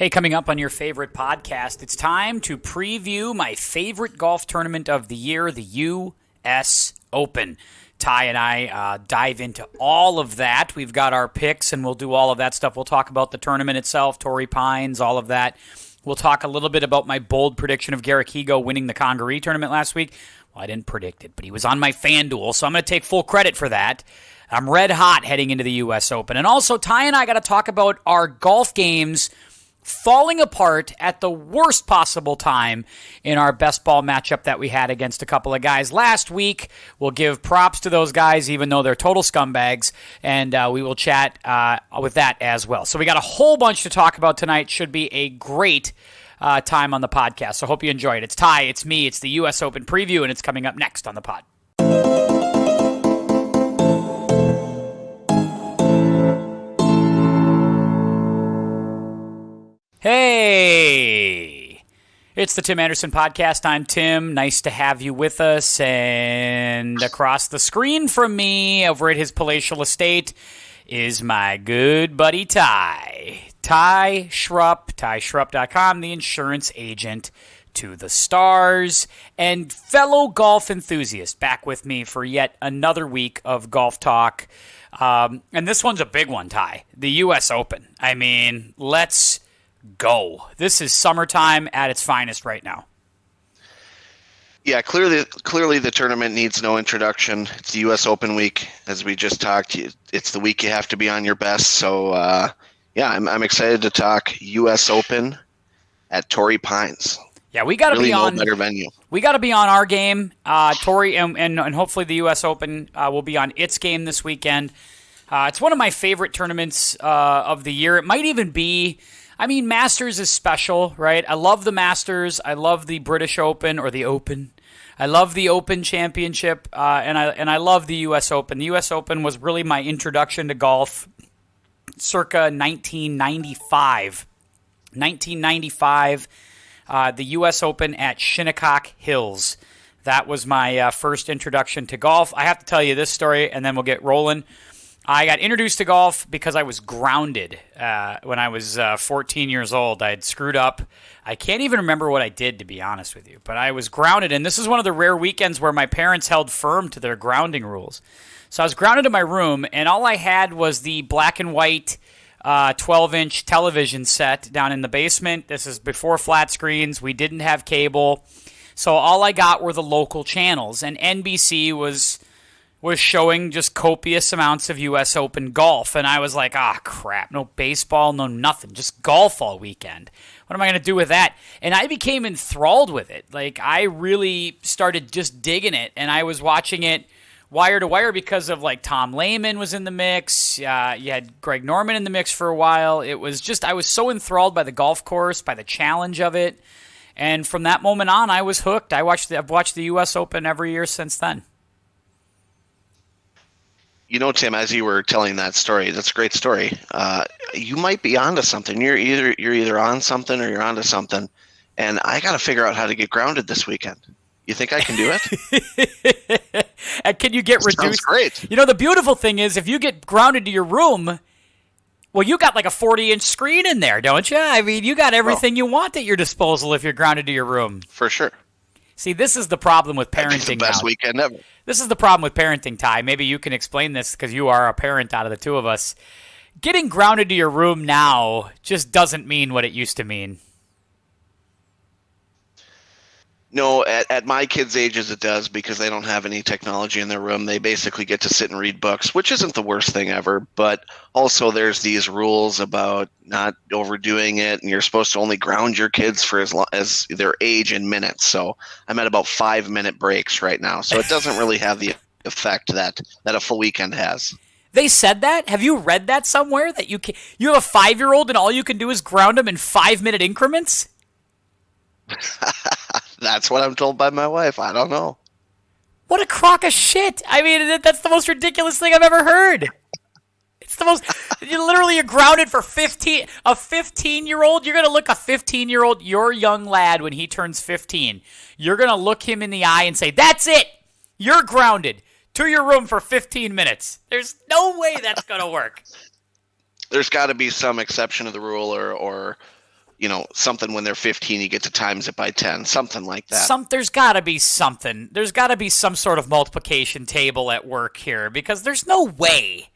Hey, coming up on your favorite podcast, it's time to preview my favorite golf tournament of the year, the U.S. Open. Ty and I dive into all of that. We've got our picks, and we'll do all of that stuff. We'll talk about the tournament itself, Torrey Pines, all of that. We'll talk a little bit about my bold prediction of Garrick Higgo winning the Congaree tournament last week. Well, I didn't predict it, but he was on my FanDuel, so I'm going to take full credit for that. I'm red hot heading into the U.S. Open. And also, Ty and I got to talk about our golf games falling apart at the worst possible time in our best ball matchup that we had against a couple of guys last week. We'll give props to those guys, even though they're total scumbags, and we will chat with that as well. So we got a whole bunch to talk about tonight. Should be a great time on the podcast, so hope you enjoy it. It's Ty, it's me, it's the U.S. Open preview, and it's coming up next on the pod. Hey, it's the Tim Anderson Podcast. I'm Tim. Nice to have you with us. And across the screen from me, over at his palatial estate, is my good buddy Ty. Ty Schrupp, TySchrupp.com, the insurance agent to the stars, and fellow golf enthusiast, back with me for yet another week of golf talk. And this one's a big one, Ty. The U.S. Open. I mean, let's go. This is summertime at its finest right now. Yeah, clearly the tournament needs no introduction. It's the U.S. Open week, as we just talked. It's the week you have to be on your best. So, I'm excited to talk U.S. Open at Torrey Pines. Yeah, we got to be on. No better venue. We got to be on our game, Torrey, and hopefully the U.S. Open will be on its game this weekend. It's one of my favorite tournaments of the year. It might even be. I mean, Masters is special, right? I love the Masters. I love the British Open or the Open. I love the Open Championship, and I love the U.S. Open. The U.S. Open was really my introduction to golf circa 1995. 1995, the U.S. Open at Shinnecock Hills. That was my first introduction to golf. I have to tell you this story, and then we'll get rolling. I got introduced to golf because I was grounded when I was 14 years old. I had screwed up. I can't even remember what I did, to be honest with you. But I was grounded, and this is one of the rare weekends where my parents held firm to their grounding rules. So I was grounded in my room, and all I had was the black and white 12-inch television set down in the basement. This is before flat screens. We didn't have cable. So all I got were the local channels, and NBC was showing just copious amounts of U.S. Open golf. And I was like, crap, no baseball, no nothing, just golf all weekend. What am I going to do with that? And I became enthralled with it. Like, I really started just digging it, and I was watching it wire to wire because of, like, Tom Lehman was in the mix. You had Greg Norman in the mix for a while. It was just, I was so enthralled by the golf course, by the challenge of it. And from that moment on, I was hooked. I've watched the U.S. Open every year since then. You know, Tim, as you were telling that story, that's a great story. You might be onto something. You're either on something or you're onto something. And I got to figure out how to get grounded this weekend. You think I can do it? And can you get reduced? Sounds great. You know, the beautiful thing is if you get grounded to your room, well, you got like a 40-inch screen in there, don't you? I mean, you got everything you want at your disposal if you're grounded to your room. For sure. See, this is the problem with parenting. It's the best weekend ever. This is the problem with parenting, Ty. Maybe you can explain this because you are a parent out of the two of us. Getting grounded to your room now just doesn't mean what it used to mean. No, at my kids' ages it does because they don't have any technology in their room. They basically get to sit and read books, which isn't the worst thing ever. But also there's these rules about not overdoing it, and you're supposed to only ground your kids for as long as their age in minutes. So I'm at about 5-minute breaks right now. So it doesn't really have the effect that a full weekend has. They said that? Have you read that somewhere? That you have a 5-year-old and all you can do is ground them in 5-minute increments? That's what I'm told by my wife. I don't know. What a crock of shit. I mean, that's the most ridiculous thing I've ever heard. It's the most, you're grounded for 15, a 15-year-old. You're going to look a 15-year-old, your young lad, when he turns 15. You're going to look him in the eye and say, that's it. You're grounded to your room for 15 minutes. There's no way that's going to work. There's got to be some exception to the rule or something when they're 15, you get to times it by 10, something like that. There's got to be something. There's got to be some sort of multiplication table at work here, because there's no way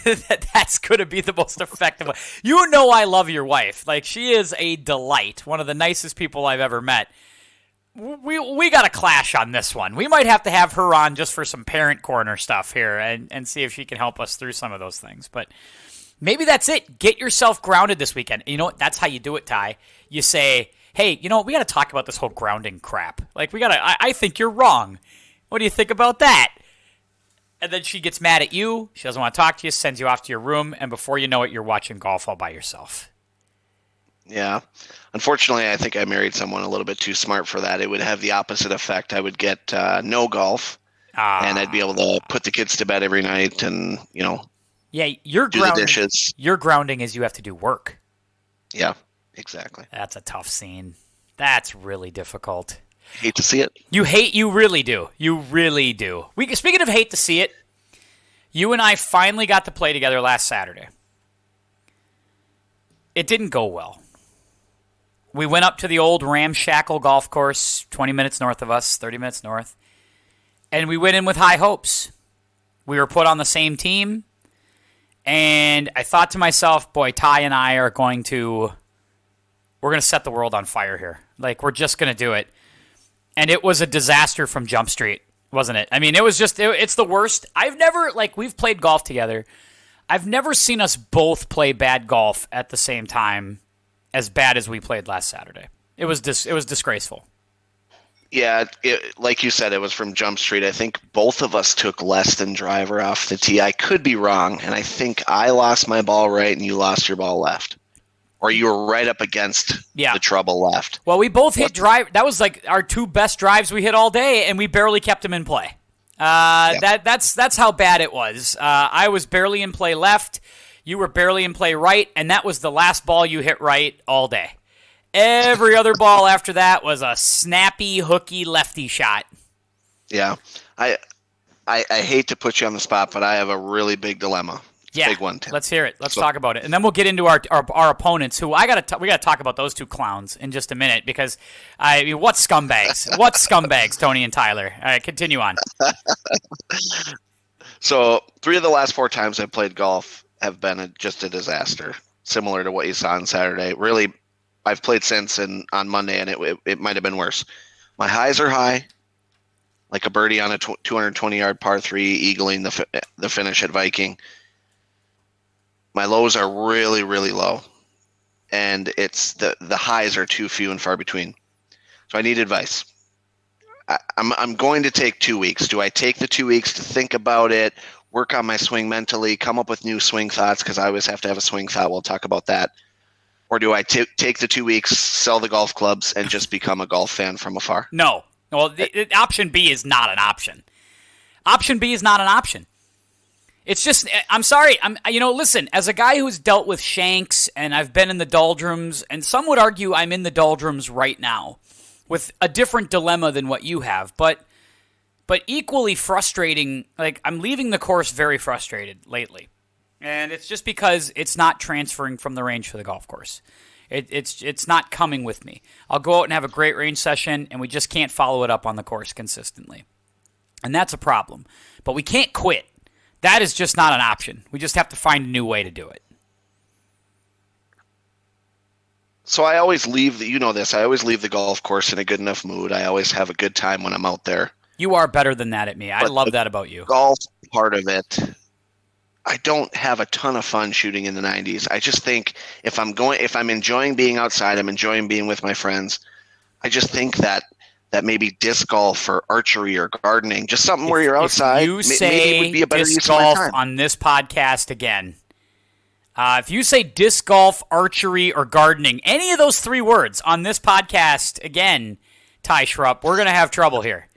that's going to be the most effective way. I love your wife. Like, she is a delight, one of the nicest people I've ever met. We got to clash on this one. We might have to have her on just for some parent corner stuff here and see if she can help us through some of those things. But maybe that's it. Get yourself grounded this weekend. You know what? That's how you do it, Ty. You say, hey, we got to talk about this whole grounding crap. Like, I think you're wrong. What do you think about that? And then she gets mad at you. She doesn't want to talk to you, sends you off to your room, and before you know it, you're watching golf all by yourself. Yeah. Unfortunately, I think I married someone a little bit too smart for that. It would have the opposite effect. I would get no golf, and I'd be able to put the kids to bed every night and, yeah, do the dishes. Your grounding is you have to do work. Yeah, exactly. That's a tough scene. That's really difficult. Hate to see it. You really do. You really do. Speaking of hate to see it, you and I finally got to play together last Saturday. It didn't go well. We went up to the old ramshackle golf course, 20 minutes north of us, 30 minutes north, and we went in with high hopes. We were put on the same team, and I thought to myself, boy, Ty and I are we're going to set the world on fire here. Like, we're just going to do it. And it was a disaster from Jump Street, wasn't it? I mean, it was just, it's the worst. We've played golf together. I've never seen us both play bad golf at the same time as bad as we played last Saturday. It was disgraceful. Yeah, like you said, it was from Jump Street. I think both of us took less than driver off the tee. I could be wrong, and I think I lost my ball right and you lost your ball left. Or you were right up against the trouble left. Well, we both hit drive. That was like our two best drives we hit all day, and we barely kept them in play. That's how bad it was. I was barely in play left. You were barely in play right, and that was the last ball you hit right all day. Every other ball after that was a snappy, hooky lefty shot. Yeah. I hate to put you on the spot, but I have a really big dilemma. Yeah, big one, Tim. Let's hear it. Let's talk about it, and then we'll get into our opponents. Who we got to talk about those two clowns in just a minute, because what scumbags, Tony and Tyler. All right, continue on. So 3 of the last 4 times I've played golf have been just a disaster, similar to what you saw on Saturday. Really, I've played since and on Monday, and it might have been worse. My highs are high, like a birdie on a 220-yard par 3, eagling the finish at Viking. My lows are really, really low, and it's the highs are too few and far between. So I need advice. I'm going to take 2 weeks. Do I take the 2 weeks to think about it, work on my swing mentally, come up with new swing thoughts, because I always have to have a swing thought. We'll talk about that. Or do I take the 2 weeks, sell the golf clubs, and just become a golf fan from afar? No. Well, option B is not an option. Option B is not an option. It's just, I'm sorry. Listen, as a guy who's dealt with shanks and I've been in the doldrums, and some would argue I'm in the doldrums right now with a different dilemma than what you have, but equally frustrating. Like, I'm leaving the course very frustrated lately. And it's just because it's not transferring from the range for the golf course. It's not coming with me. I'll go out and have a great range session, and we just can't follow it up on the course consistently. And that's a problem. But we can't quit. That is just not an option. We just have to find a new way to do it. So I always leave I always leave the golf course in a good enough mood. I always have a good time when I'm out there. You are better than that at me. I love that about you. Golf part of it, I don't have a ton of fun shooting in the 90s. I just think if I'm enjoying being outside, I'm enjoying being with my friends. I just think that maybe disc golf or archery or gardening, just something where you're outside, maybe it would be a better use of my time. On this podcast again, if you say disc golf, archery, or gardening, any of those 3 words on this podcast again, Ty Schrupp, we're going to have trouble here.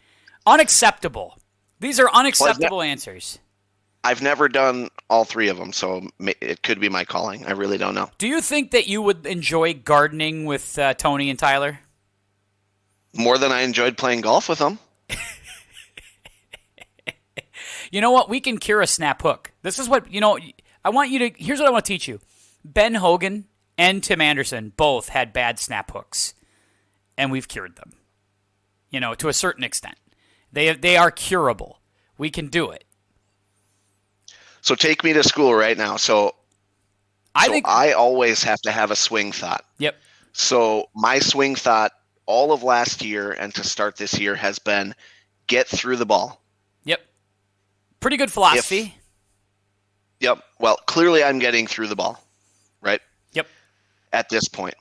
Unacceptable. These are unacceptable answers. I've never done all 3 of them, so it could be my calling. I really don't know. Do you think that you would enjoy gardening with Tony and Tyler? More than I enjoyed playing golf with them. You know what? We can cure a snap hook. This is what, I want you to, here's what I want to teach you. Ben Hogan and Tim Anderson both had bad snap hooks, and we've cured them. To a certain extent. They are curable. We can do it. So take me to school right now. So I always have to have a swing thought. Yep. So my swing thought all of last year and to start this year has been get through the ball. Yep. Pretty good philosophy. Yep. Well, clearly I'm getting through the ball, right? Yep. At this point.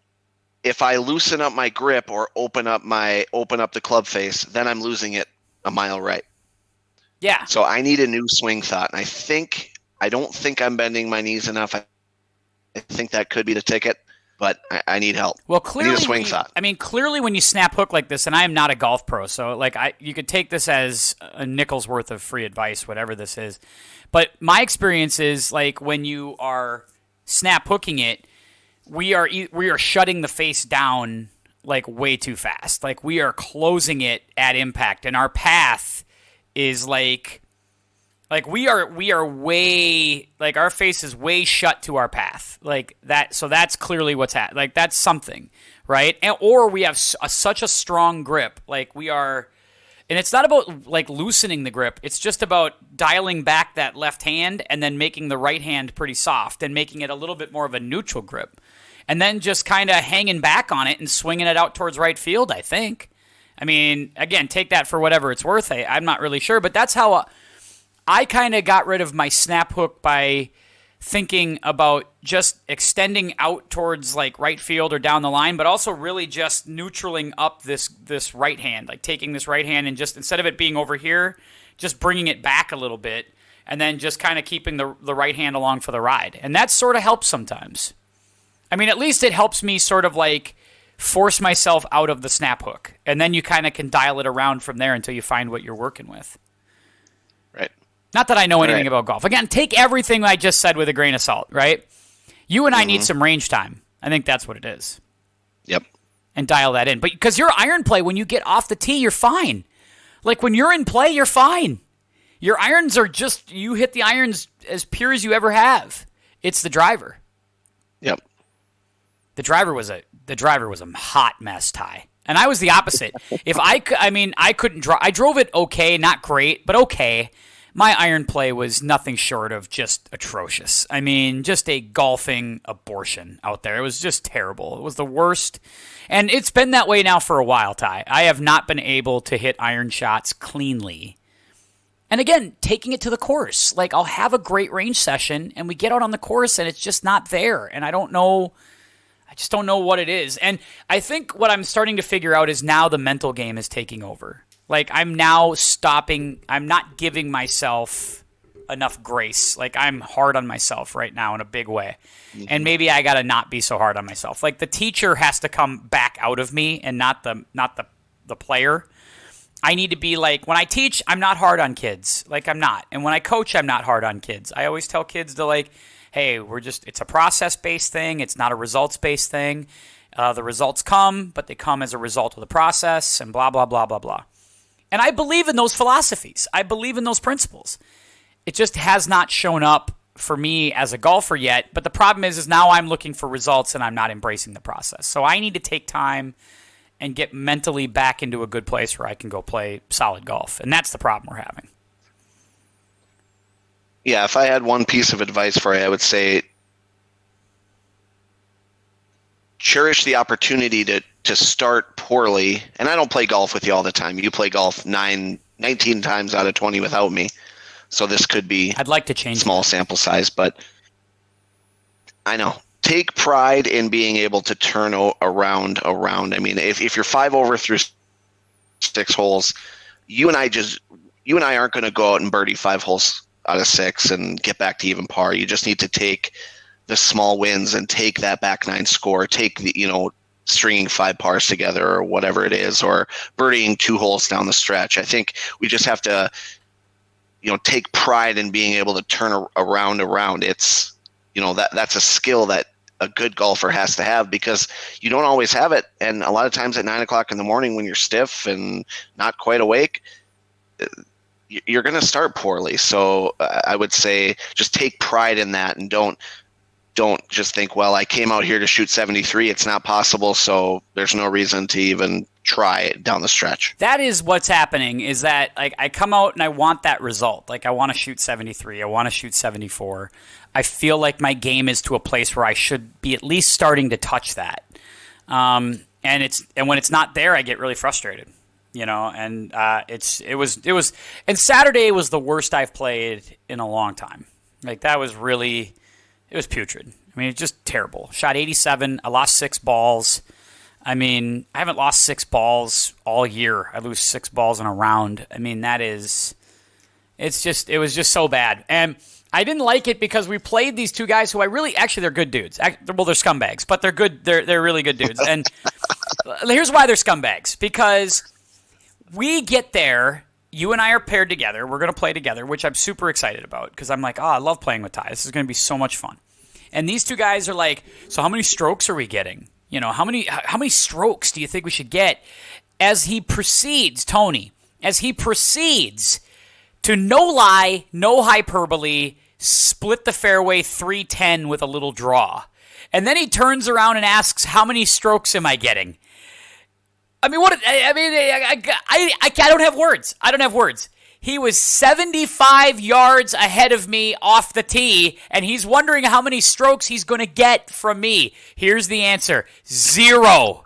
If I loosen up my grip or open up the club face, then I'm losing it a mile right. Yeah. So I need a new swing thought. And I don't think I'm bending my knees enough. I think that could be the ticket, but I need help. Well, clearly, I need a swing thought. Clearly when you snap hook like this, and I am not a golf pro, so you could take this as a nickel's worth of free advice, whatever this is. But my experience is when you are snap hooking it, we are shutting the face down way too fast. We are closing it at impact, and our path is we are way our face is way shut to our path that. So that's clearly what's that's something, right? Or we have such a strong grip, we are. And it's not about loosening the grip. It's just about dialing back that left hand and then making the right hand pretty soft and making it a little bit more of a neutral grip. And then just kind of hanging back on it and swinging it out towards right field, I think. Again, take that for whatever it's worth. I'm not really sure. But that's how I kind of got rid of my snap hook by thinking about just extending out towards right field or down the line, but also really just neutraling up this right hand, taking this right hand and just instead of it being over here, just bringing it back a little bit and then just kind of keeping the right hand along for the ride. And that sort of helps sometimes. At least it helps me sort of force myself out of the snap hook, and then you kind of can dial it around from there until you find what you're working with. Right. Not that I know anything about golf. Again, take everything I just said with a grain of salt, right? You and I need some range time. I think that's what it is. Yep. And dial that in. But because your iron play, when you get off the tee, you're fine. When you're in play, you're fine. Your irons are just, you hit the irons as pure as you ever have. It's the driver. Yep. The driver was a hot mess, Ty. And I was the opposite. I couldn't draw. I drove it okay, not great, but okay. My iron play was nothing short of just atrocious. Just a golfing abortion out there. It was just terrible. It was the worst. And it's been that way now for a while, Ty. I have not been able to hit iron shots cleanly. And again, taking it to the course. I'll have a great range session, and we get out on the course, and it's just not there. And I just don't know what it is. And I think what I'm starting to figure out is now the mental game is taking over. I'm now stopping. I'm not giving myself enough grace. I'm hard on myself right now in a big way. Mm-hmm. And maybe I got to not be so hard on myself. The teacher has to come back out of me and not the player. I need to be when I teach, I'm not hard on kids. I'm not. And when I coach, I'm not hard on kids. I always tell kids to hey, it's a process-based thing. It's not a results-based thing. The results come, but they come as a result of the process and blah, blah, blah, blah, blah. And I believe in those philosophies. I believe in those principles. It just has not shown up for me as a golfer yet. But the problem is now I'm looking for results and I'm not embracing the process. So I need to take time and get mentally back into a good place where I can go play solid golf. And that's the problem we're having. Yeah, if I had one piece of advice for you, I would say cherish the opportunity to start poorly. And I don't play golf with you all the time. You play golf 19 times out of 20 without me. So this could be I'd like to change small sample size, but I know. Take pride in being able to turn around. If you're 5 over through 6 holes, you and I aren't going to go out and birdie 5 holes out of 6 and get back to even par. You just need to take the small wins and take that back 9 score, take the, stringing 5 pars together or whatever it is, or birdieing 2 holes down the stretch. I think we just have to, take pride in being able to turn around. It's, that's a skill that a good golfer has to have because you don't always have it. And a lot of times at 9 o'clock in the morning when you're stiff and not quite awake, you're going to start poorly. So I would say just take pride in that and don't don't just think, well, I came out here to shoot 73. It's not possible, so there's no reason to even try it down the stretch. That is what's happening, is that like I come out and I want that result. Like I want to shoot 73. I want to shoot 74. I feel like my game is to a place where I should be at least starting to touch that. And when it's not there, I get really frustrated. And it was and Saturday was the worst I've played in a long time. Like that was really, it was putrid. I mean, it's just terrible. Shot 87. I lost 6 balls. I mean, I haven't lost 6 balls all year. I lose 6 balls in a round. I mean, it was just so bad. And I didn't like it because we played these two guys who they're good dudes. Well, they're scumbags, but they're good. They're really good dudes. And here's why they're scumbags. Because we get there, you and I are paired together. We're going to play together, which I'm super excited about because I'm like, I love playing with Ty. This is going to be so much fun. And these two guys are like, so how many strokes are we getting? How many strokes do you think we should get? As he proceeds, Tony, to no lie, no hyperbole, split the fairway 310 with a little draw. And then he turns around and asks, how many strokes am I getting? I mean, I don't have words. I don't have words. He was 75 yards ahead of me off the tee, and he's wondering how many strokes he's going to get from me. Here's the answer. 0.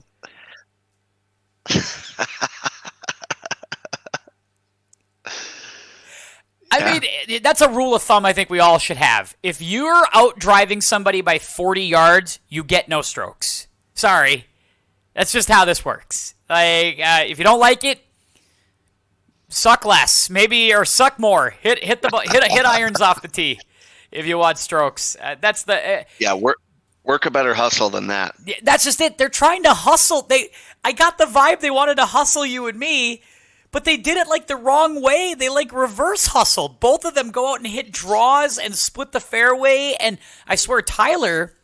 I mean, that's a rule of thumb I think we all should have. If you're out driving somebody by 40 yards, you get no strokes. Sorry. That's just how this works. Like, if you don't like it, suck less, maybe, or suck more. Hit irons off the tee if you want strokes. That's the work a better hustle than that. That's just it. They're trying to hustle. I got the vibe they wanted to hustle you and me, but they did it like the wrong way. They like reverse hustled. Both of them go out and hit draws and split the fairway. And I swear, Tyler,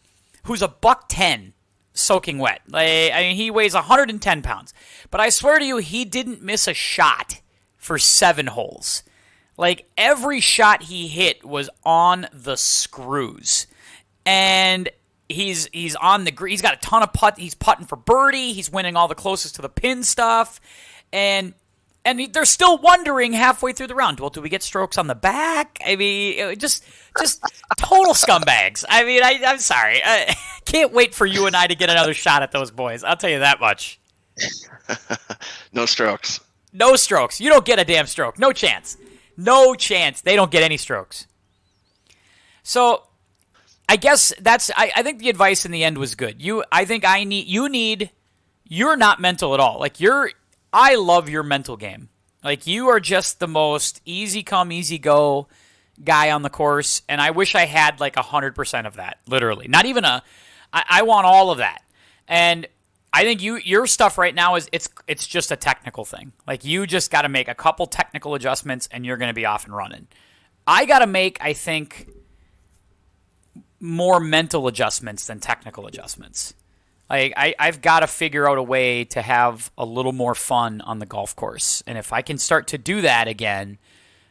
who's a $110. Soaking wet. He weighs 110 pounds. But I swear to you, he didn't miss a shot for 7 holes. Like, every shot he hit was on the screws. And he's on the green. He's got a ton of putt. He's putting for birdie. He's winning all the closest to the pin stuff. And they're still wondering halfway through the round, well, do we get strokes on the back? I mean, just total scumbags. I mean, I'm sorry. I can't wait for you and I to get another shot at those boys. I'll tell you that much. No strokes. No strokes. You don't get a damn stroke. No chance. No chance. They don't get any strokes. So I guess I think the advice in the end was good. You're not mental at all. Like, I love your mental game. Like, you are just the most easy come, easy go guy on the course, and I wish I had like 100% of that, literally. Not even I want all of that. And I think your stuff right now is it's just a technical thing. Like, you just got to make a couple technical adjustments, and you're going to be off and running. I got to make, I think, more mental adjustments than technical adjustments. Like, I've got to figure out a way to have a little more fun on the golf course. And if I can start to do that again,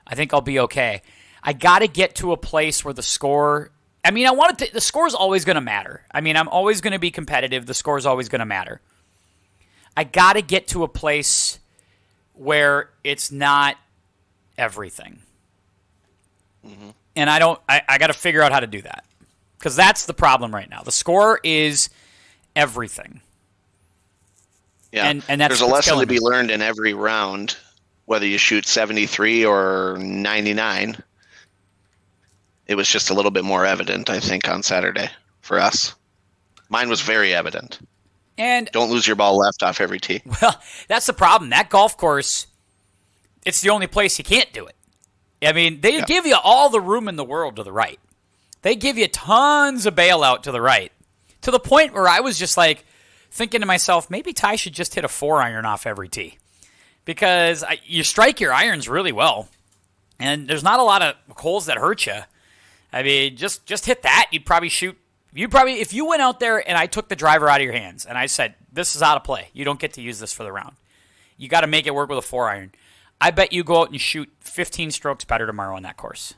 I think I'll be okay. I got to get to a place where the score... I mean, the score is always going to matter. I mean, I'm always going to be competitive. The score is always going to matter. I got to get to a place where it's not everything. Mm-hmm. And I got to figure out how to do that. Because that's the problem right now. The score is... everything. Yeah, and there's a lesson to be learned in every round, whether you shoot 73 or 99. It was just a little bit more evident, I think, on Saturday for us. Mine was very evident. And don't lose your ball left off every tee. Well, that's the problem. That golf course, it's the only place you can't do it. I mean, they give you all the room in the world to the right. They give you tons of bailout to the right. To the point where I was just like thinking to myself, maybe Ty should just hit a 4-iron off every tee. Because you strike your irons really well. And there's not a lot of holes that hurt you. I mean, just hit that. If you went out there and I took the driver out of your hands and I said, this is out of play. You don't get to use this for the round. You got to make it work with a 4-iron. I bet you go out and shoot 15 strokes better tomorrow on that course.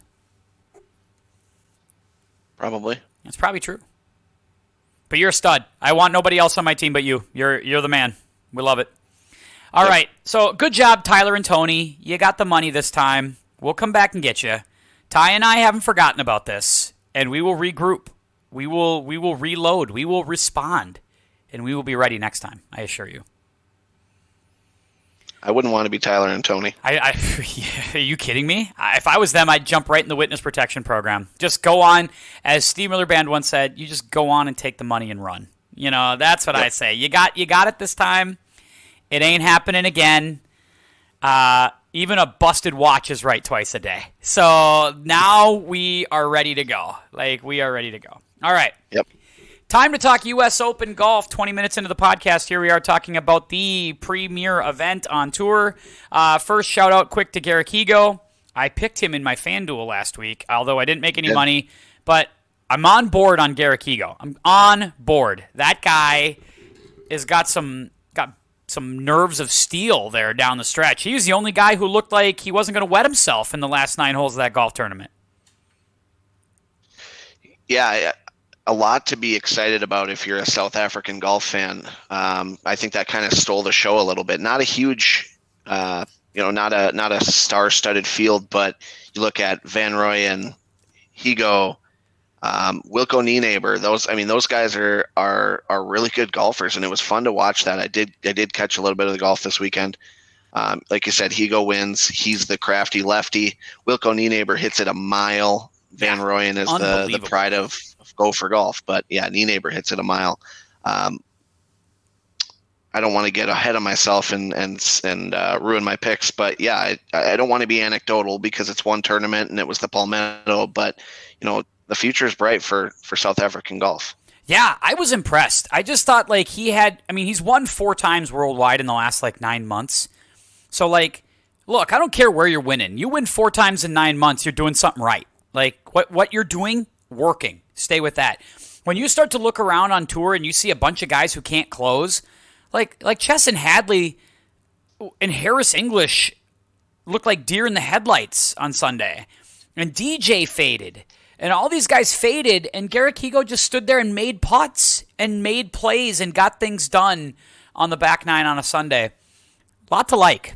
Probably. That's probably true. But you're a stud. I want nobody else on my team but you. You're the man. We love it. All right. So good job, Tyler and Tony. You got the money this time. We'll come back and get you. Ty and I haven't forgotten about this, and we will regroup. We will reload. We will respond, and we will be ready next time. I assure you. I wouldn't want to be Tyler and Tony. Are you kidding me? If I was them, I'd jump right in the witness protection program. Just go on, as Steve Miller Band once said, you just go on and take the money and run. That's what I say. You got it this time. It ain't happening again. Even a busted watch is right twice a day. So now we are ready to go. We are ready to go. All right. Yep. Time to talk U.S. Open golf. 20 minutes into the podcast, here we are talking about the premier event on tour. First, shout out quick to Garrick Higo. I picked him in my FanDuel last week, although I didn't make any money. But I'm on board on Garrick Higo. I'm on board. That guy has got some nerves of steel there down the stretch. He was the only guy who looked like he wasn't going to wet himself in the last 9 holes of that golf tournament. Yeah, a lot to be excited about if you're a South African golf fan. I think that kind of stole the show a little bit. Not a huge, not a star-studded field, but you look at Van Roy and Higo, Wilco Nienaber. Those guys are really good golfers, and it was fun to watch that. I did catch a little bit of the golf this weekend. Like you said, Higo wins. He's the crafty lefty. Wilco Nienaber hits it a mile. Van Royen is the pride of Gopher golf, but yeah, Nienaber hits it a mile. I don't want to get ahead of myself and ruin my picks, but yeah, I don't want to be anecdotal because it's one tournament and it was the Palmetto, but the future is bright for South African golf. Yeah, I was impressed. I just thought he's won 4 times worldwide in the last 9 months. So look, I don't care where you're winning. You win 4 times in 9 months, you're doing something right. What you're doing, working. Stay with that. When you start to look around on tour and you see a bunch of guys who can't close, like Chesson Hadley and Harris English looked like deer in the headlights on Sunday. And DJ faded. And all these guys faded, and Garrick Higo just stood there and made putts and made plays and got things done on the back nine on a Sunday. Lot to like.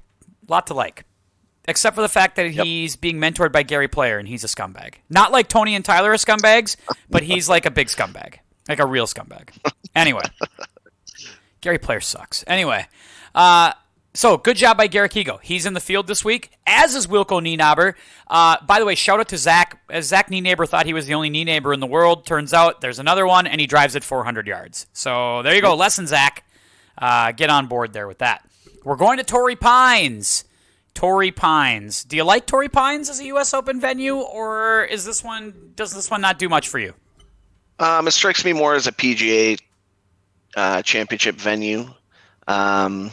Except for the fact that he's being mentored by Gary Player, and he's a scumbag. Not like Tony and Tyler are scumbags, but he's like a big scumbag. Like a real scumbag. Anyway. Gary Player sucks. Anyway. So, good job by Garrick Higo. He's in the field this week, as is Wilco Nienaber. By the way, shout out to Zach. Zach Nienaber thought he was the only Nienaber in the world. Turns out there's another one, and he drives it 400 yards. So, there you go. Lesson, Zach. Get on board there with that. We're going to Torrey Pines. Torrey Pines. Do you like Torrey Pines as a U.S. Open venue, or does this one not do much for you? It strikes me more as a PGA championship venue. But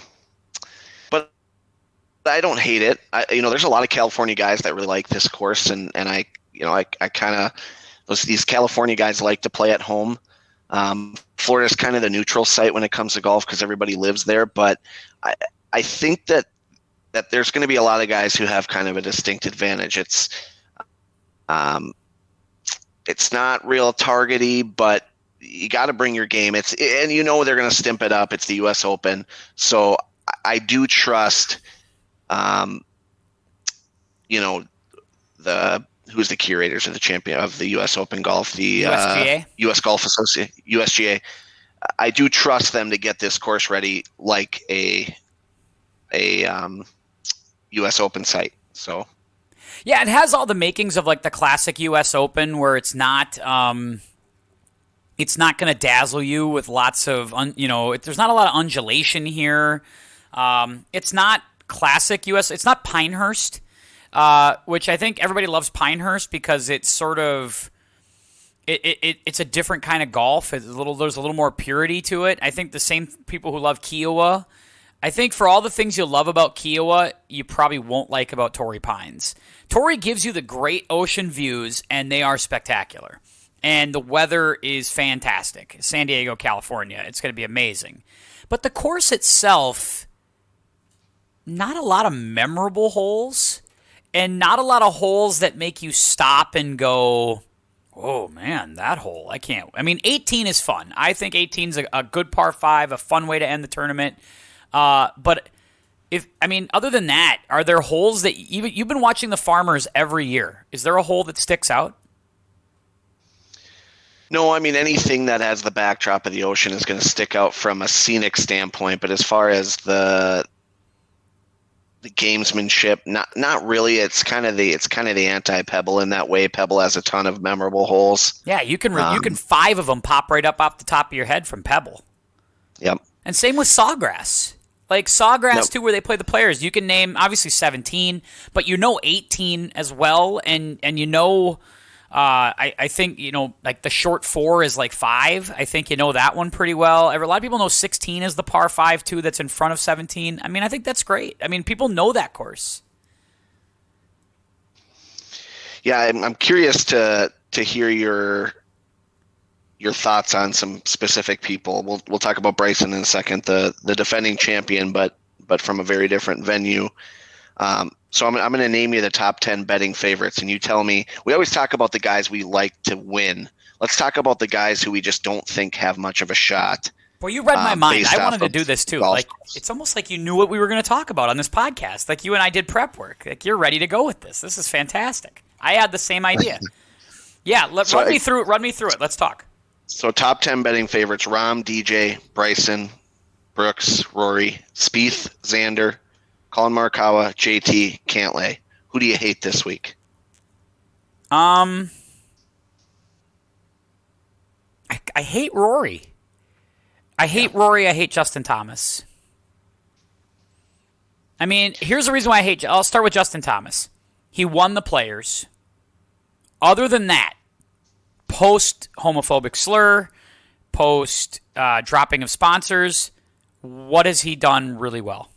I don't hate it. There's a lot of California guys that really like this course, and I kind of these California guys like to play at home. Florida's kind of the neutral site when it comes to golf because everybody lives there, but I think that there's going to be a lot of guys who have kind of a distinct advantage. It's not real targety, but you got to bring your game. They're going to stimp it up. It's the U.S. Open, so I do trust. Who's the curators of the champion of the U.S. Open golf, the USGA? U.S. Golf Association, USGA. I do trust them to get this course ready like a U.S. Open site. So, yeah, it has all the makings of the classic U.S. Open, where it's not going to dazzle you with lots of there's not a lot of undulation here. It's not classic U.S. It's not Pinehurst, which I think everybody loves Pinehurst because it's sort of it's a different kind of golf. There's a little more purity to it. I think the same people who love Kiowa. I think for all the things you love about Kiowa, you probably won't like about Torrey Pines. Torrey gives you the great ocean views, and they are spectacular. And the weather is fantastic. San Diego, California. It's going to be amazing. But the course itself, not a lot of memorable holes, and not a lot of holes that make you stop and go, Oh, man, that hole. I can't. I mean, 18 is fun. I think 18 is a good par 5, a fun way to end the tournament. But other than that, are there holes that you've been watching the Farmers every year? Is there a hole that sticks out? No, I mean, anything that has the backdrop of the ocean is going to stick out from a scenic standpoint. But as far as the gamesmanship, not really. It's kind of the anti-Pebble in that way. Pebble has a ton of memorable holes. Yeah, you can 5 of them pop right up off the top of your head from Pebble. Yep. And same with Sawgrass. Like Sawgrass, Nope. too, where they play the players. You can name, obviously, 17, but 18 as well. And I think, like the short 4 is like 5. I think that one pretty well. A lot of people know 16 is the par 5, too, that's in front of 17. I mean, I think that's great. I mean, people know that course. Yeah, I'm curious to hear your thoughts on some specific people. We'll talk about Bryson in a second, the defending champion, but from a very different venue. So I'm going to name you the top 10 betting favorites, and you tell me. We always talk about the guys we like to win. Let's talk about the guys who we just don't think have much of a shot. Well, you read my mind. I wanted to do this too. Like, course. it's almost like you knew what we were going to talk about on this podcast. Like you and I did prep work. Like you're ready to go with this. This is fantastic. I had the same idea. Yeah, run me through it. Let's talk. So top 10 betting favorites: Rahm, DJ, Bryson, Brooks, Rory, Spieth, Xander, Colin Morikawa, JT, Cantlay. Who do you hate this week? I hate Rory. I hate Justin Thomas. I mean, here's the reason why I hate. I'll start with Justin Thomas. He won the Players. Other than that, post homophobic slur, post dropping of sponsors, what has he done really well?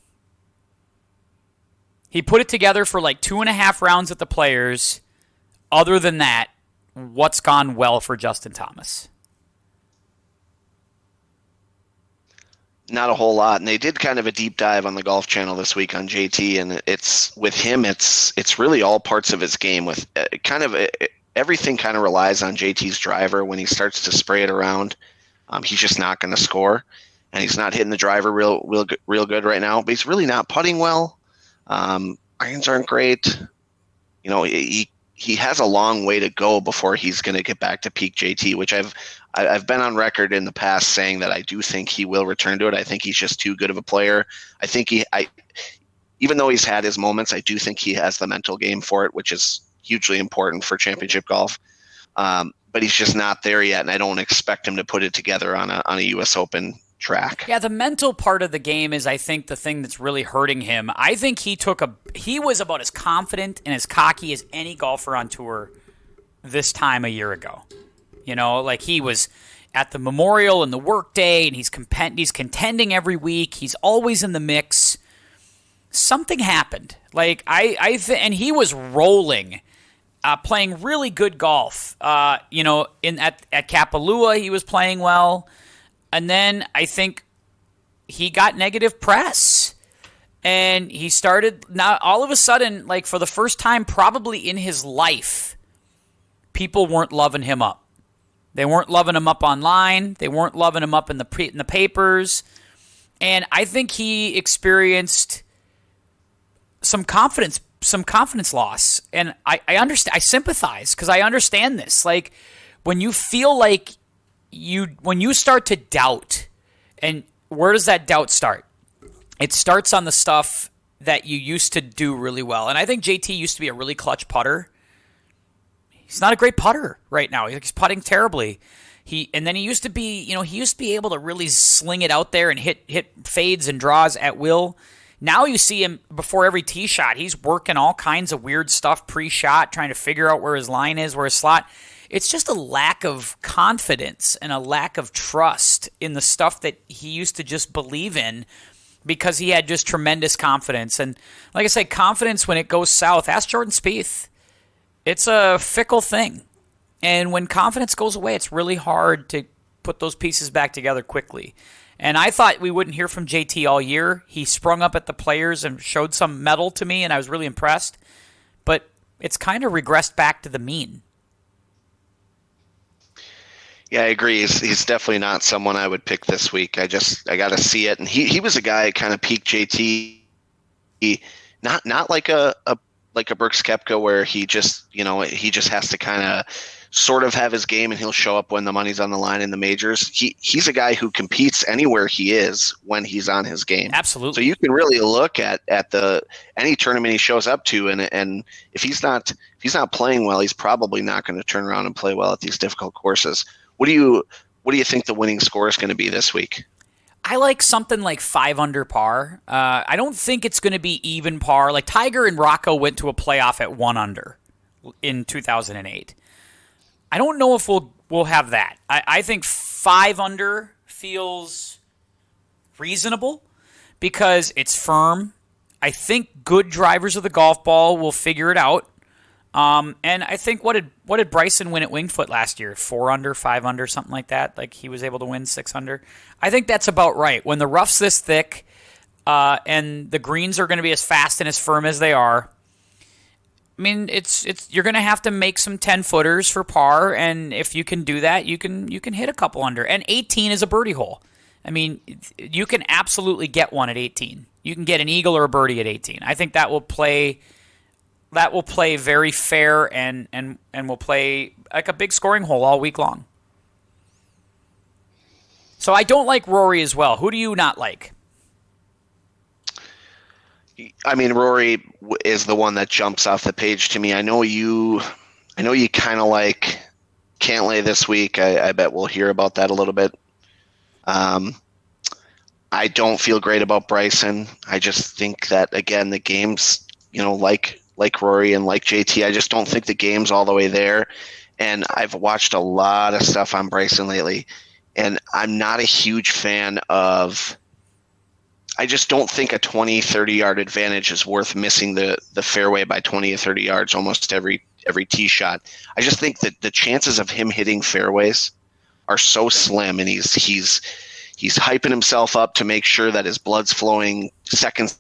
He put it together for like 2.5 rounds at the Players. Other than that, what's gone well for Justin Thomas? Not a whole lot, and they did kind of a deep dive on the Golf Channel this week on JT, and it's with him. It's really all parts of his game. With everything kind of relies on JT's driver. When he starts to spray it around, he's just not going to score, and he's not hitting the driver real good right now. But he's really not putting well. Irons aren't great. He has a long way to go before he's going to get back to peak JT, which I've been on record in the past saying that I do think he will return to it. I think he's just too good of a player. I think even though he's had his moments, I do think he has the mental game for it, which is hugely important for championship golf. But he's just not there yet, and I don't expect him to put it together on a U.S. Open track. Yeah, the mental part of the game is, I think, the thing that's really hurting him. I think he was about as confident and as cocky as any golfer on tour this time a year ago. Like he was at the Memorial and the Workday, and he's contending every week. He's always in the mix. Something happened. Like and he was rolling, playing really good golf. At Kapalua, he was playing well. And then I think he got negative press, and he started now all of a sudden, like for the first time probably in his life, people weren't loving him up. They weren't loving him up online. They weren't loving him up in the papers. And I think he experienced some confidence loss. And I understand. I sympathize because I understand this. Like when you feel like when you start to doubt, and where does that doubt start? It starts on the stuff that you used to do really well. And I think JT used to be a really clutch putter. He's not a great putter right now. He's putting terribly. And then he used to be able to really sling it out there and hit fades and draws at will. Now you see him before every tee shot. He's working all kinds of weird stuff pre-shot, trying to figure out where his line is, where his slot. It's just a lack of confidence and a lack of trust in the stuff that he used to just believe in, because he had just tremendous confidence. And like I say, confidence when it goes south. Ask Jordan Spieth. It's a fickle thing. And when confidence goes away, it's really hard to put those pieces back together quickly. And I thought we wouldn't hear from JT all year. He sprung up at the Players and showed some mettle to me, and I was really impressed. But it's kind of regressed back to the mean. Yeah, I agree. He's definitely not someone I would pick this week. I got to see it, and he was a guy kind of peak JT, not like a Brooks Koepka where he just has to kind of sort of have his game and he'll show up when the money's on the line in the majors. He's a guy who competes anywhere he is when he's on his game. Absolutely. So you can really look at any tournament he shows up to, and if he's not playing well, he's probably not going to turn around and play well at these difficult courses. What do you think the winning score is going to be this week? I like something like 5 under par. I don't think it's going to be even par. Like Tiger and Rocco went to a playoff at 1 under in 2008. I don't know if we'll have that. I think 5 under feels reasonable because it's firm. I think good drivers of the golf ball will figure it out. And I think what did Bryson win at Winged Foot last year? 4 under, 5 under, something like that. Like he was able to win 6 under. I think that's about right. When the rough's this thick, and the greens are going to be as fast and as firm as they are, I mean, it's you're going to have to make some 10-footers for par, and if you can do that, you can hit a couple under. And 18 is a birdie hole. I mean, you can absolutely get one at 18. You can get an eagle or a birdie at 18. I think that will play very fair and will play like a big scoring hole all week long. So I don't like Rory as well. Who do you not like? I mean, Rory is the one that jumps off the page to me. I know you kind of like Cantlay this week. I bet we'll hear about that a little bit. I don't feel great about Bryson. I just think that, again, the game's, like Rory and like JT, I just don't think the game's all the way there. And I've watched a lot of stuff on Bryson lately, and I'm not a huge fan of – I just don't think a 20, 30-yard advantage is worth missing the fairway by 20 or 30 yards almost every tee shot. I just think that the chances of him hitting fairways are so slim, and he's hyping himself up to make sure that his blood's flowing seconds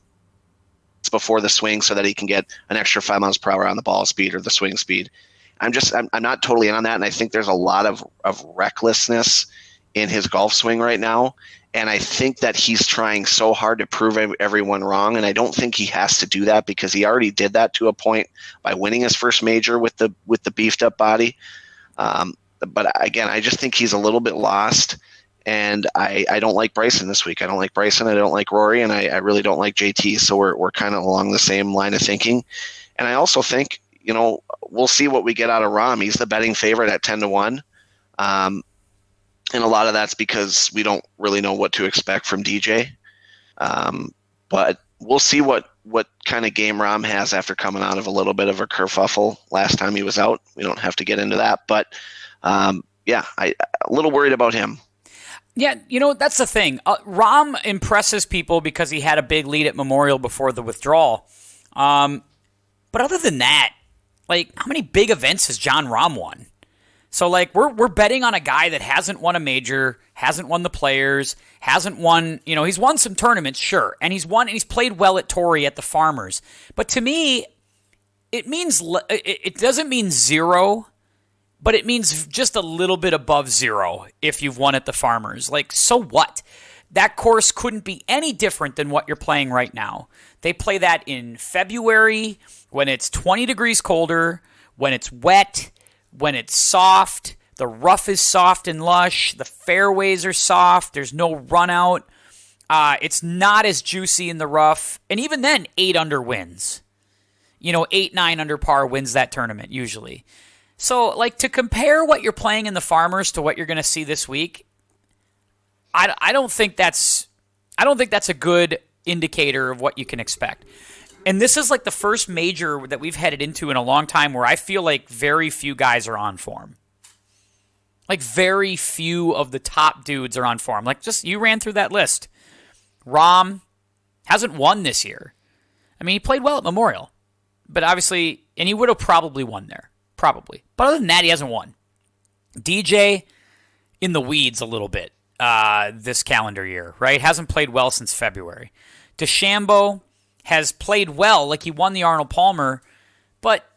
before the swing so that he can get an extra 5 miles per hour on the ball speed or the swing speed. I'm not totally in on that, and I think there's a lot of recklessness in his golf swing right now. And I think that he's trying so hard to prove everyone wrong, and I don't think he has to do that because he already did that to a point by winning his first major with the beefed up body. But again, I just think he's a little bit lost, and I don't like Bryson this week. I don't like Bryson. I don't like Rory, and I really don't like JT. So we're kind of along the same line of thinking. And I also think we'll see what we get out of Rahm. He's the betting favorite at 10-1. And a lot of that's because we don't really know what to expect from DJ. But we'll see what kind of game Rahm has after coming out of a little bit of a kerfuffle last time he was out. We don't have to get into that. But, I'm a little worried about him. Yeah, that's the thing. Rahm impresses people because he had a big lead at Memorial before the withdrawal. But other than that, like, how many big events has Jon Rahm won? So, like, we're betting on a guy that hasn't won a major, hasn't won the Players, hasn't won, he's won some tournaments, sure, and he's played well at Torrey at the Farmers. But to me, it doesn't mean zero, but it means just a little bit above zero if you've won at the Farmers. Like, so what? That course couldn't be any different than what you're playing right now. They play that in February when it's 20 degrees colder, when it's wet, when it's soft, the rough is soft and lush, the fairways are soft, there's no run out, it's not as juicy in the rough, and even then, 8 under wins. 8, 9 under par wins that tournament, usually. So, like, to compare what you're playing in the Farmers to what you're going to see this week, I don't think that's a good indicator of what you can expect. And this is like the first major that we've headed into in a long time where I feel like very few guys are on form. Like very few of the top dudes are on form. Like just you ran through that list. Rahm hasn't won this year. I mean, he played well at Memorial. But obviously, and he would have probably won there. Probably. But other than that, he hasn't won. DJ in the weeds a little bit this calendar year, right? Hasn't played well since February. DeChambeau has played well, like he won the Arnold Palmer, but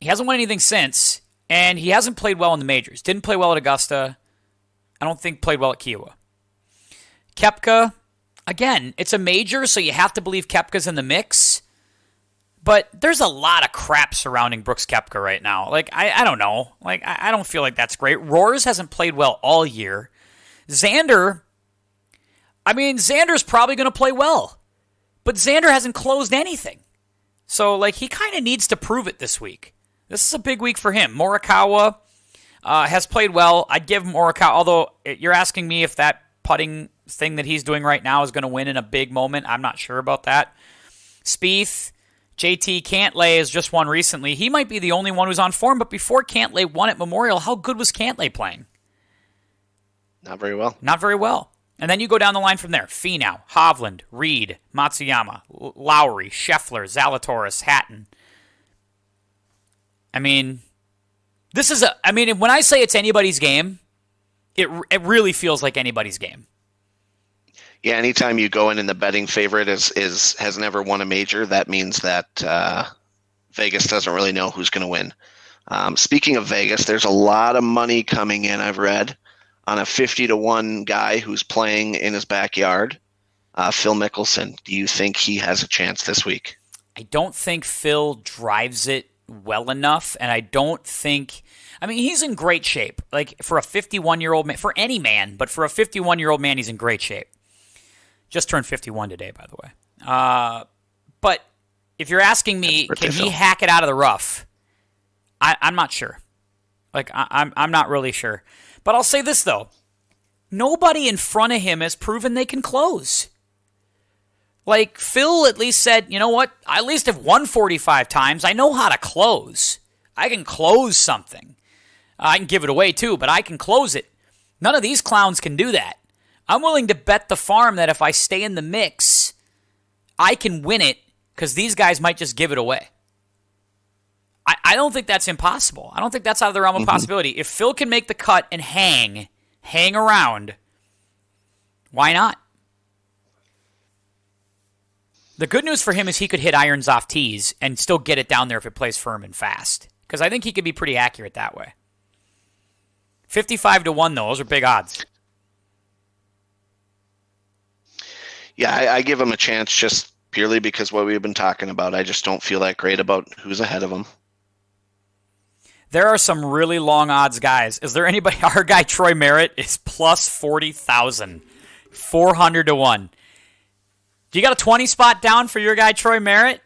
he hasn't won anything since, and he hasn't played well in the majors. Didn't play well at Augusta, I don't think played well at Kiowa. Koepka, again, it's a major, so you have to believe Koepka's in the mix. But there's a lot of crap surrounding Brooks Koepka right now. Like, I don't know. Like, I don't feel like that's great. Roars hasn't played well all year. Xander, Xander's probably going to play well. But Xander hasn't closed anything. So, like, he kind of needs to prove it this week. This is a big week for him. Morikawa has played well. I'd give Morikawa, although you're asking me if that putting thing that he's doing right now is going to win in a big moment. I'm not sure about that. Spieth, JT Cantlay has just won recently. He might be the only one who's on form, but before Cantlay won at Memorial, how good was Cantlay playing? Not very well. Not very well. And then you go down the line from there. Finau, Hovland, Reed, Matsuyama, Lowry, Scheffler, Zalatoris, Hatton. When I say it's anybody's game, it really feels like anybody's game. Yeah, anytime you go in the betting favorite has never won a major, that means that Vegas doesn't really know who's going to win. Speaking of Vegas, there's a lot of money coming in, I've read, on a 50-1 guy who's playing in his backyard, Phil Mickelson. Do you think he has a chance this week? I don't think Phil drives it well enough, and I don't think... he's in great shape. Like, for a 51-year-old man, for any man, but for a 51-year-old man, he's in great shape. Just turned 51 today, by the way. But if you're asking me, can he hack it out of the rough? I'm not sure. Like, I'm not really sure. But I'll say this, though. Nobody in front of him has proven they can close. Like, Phil at least said, you know what? I at least have won 45 times. I know how to close. I can close something. I can give it away, too, but I can close it. None of these clowns can do that. I'm willing to bet the farm that if I stay in the mix, I can win it because these guys might just give it away. I don't think that's impossible. I don't think that's out of the realm of possibility. If Phil can make the cut and hang around, why not? The good news for him is he could hit irons off tees and still get it down there if it plays firm and fast. Because I think he could be pretty accurate that way. 55-1, though. Those are big odds. Yeah, I give him a chance just purely because what we've been talking about. I just don't feel that great about who's ahead of him. There are some really long odds guys. Is there anybody? Our guy Troy Merritt is plus 40,000. 400-1. Do you got a 20 spot down for your guy Troy Merritt?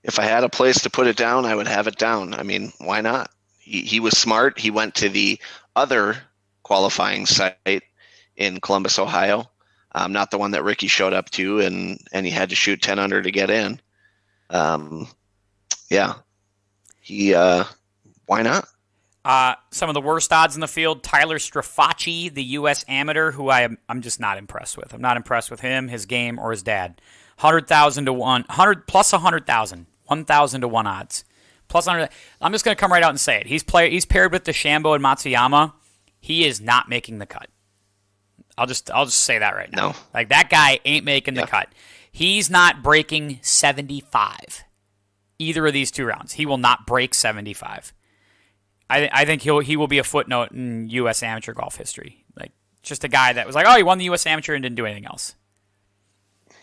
If I had a place to put it down, I would have it down. Why not? He was smart. He went to the other qualifying site in Columbus, Ohio. Not the one that Ricky showed up to, and he had to shoot 10 under to get in. Why not? Some of the worst odds in the field, Tyler Strafacci, the U.S. amateur, who I'm just not impressed with. I'm not impressed with him, his game, or his dad. 100,000 to 100 plus 100,000, 1,000 to 1 odds. Plus 100. I'm just going to come right out and say it. He's paired with DeChambeau and Matsuyama. He is not making the cut. I'll just say that right now. No. Like, that guy ain't making the cut. He's not breaking 75. Either of these two rounds. He will not break 75. I think he will be a footnote in U.S. amateur golf history. Like, just a guy that was like, oh, he won the U.S. amateur and didn't do anything else.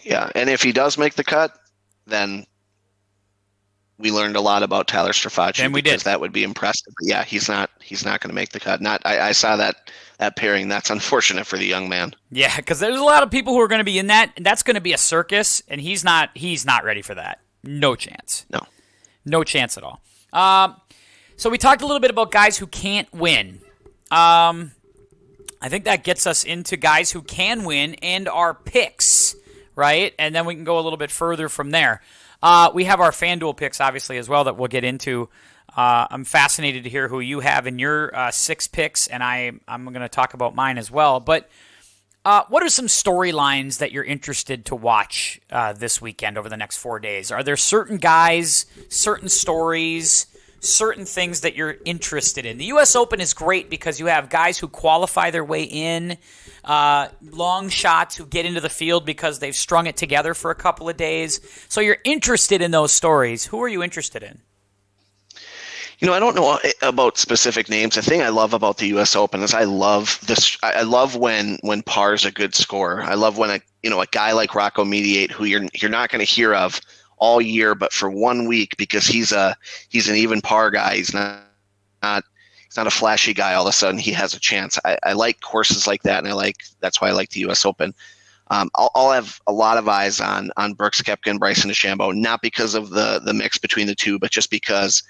Yeah, and if he does make the cut, then we learned a lot about Tyler Strafacci. And we did. That would be impressive. But yeah, he's not going to make the cut. I saw that pairing. That's unfortunate for the young man. Yeah, because there's a lot of people who are going to be in that, and that's going to be a circus, and he's not ready for that. No chance. No chance at all. So we talked a little bit about guys who can't win. I think that gets us into guys who can win and our picks, right? And then we can go a little bit further from there. We have our FanDuel picks, obviously, as well, that we'll get into. I'm fascinated to hear who you have in your 6 picks, and I'm going to talk about mine as well. But what are some storylines that you're interested to watch this weekend over the next 4 days? Are there certain guys, certain stories, certain things that you're interested in? The U.S. Open is great because you have guys who qualify their way in, long shots who get into the field because they've strung it together for a couple of days. So you're interested in those stories. Who are you interested in? I don't know about specific names. The thing I love about the U.S. Open is I love this. I love when par's a good scorer. I love when a guy like Rocco Mediate, who you're not going to hear of all year, but for 1 week because he's an even par guy. He's not a flashy guy. All of a sudden, he has a chance. I like courses like that, and that's why I like the U.S. Open. I'll have a lot of eyes on Brooks Koepka and Bryson DeChambeau, not because of the mix between the two, but just because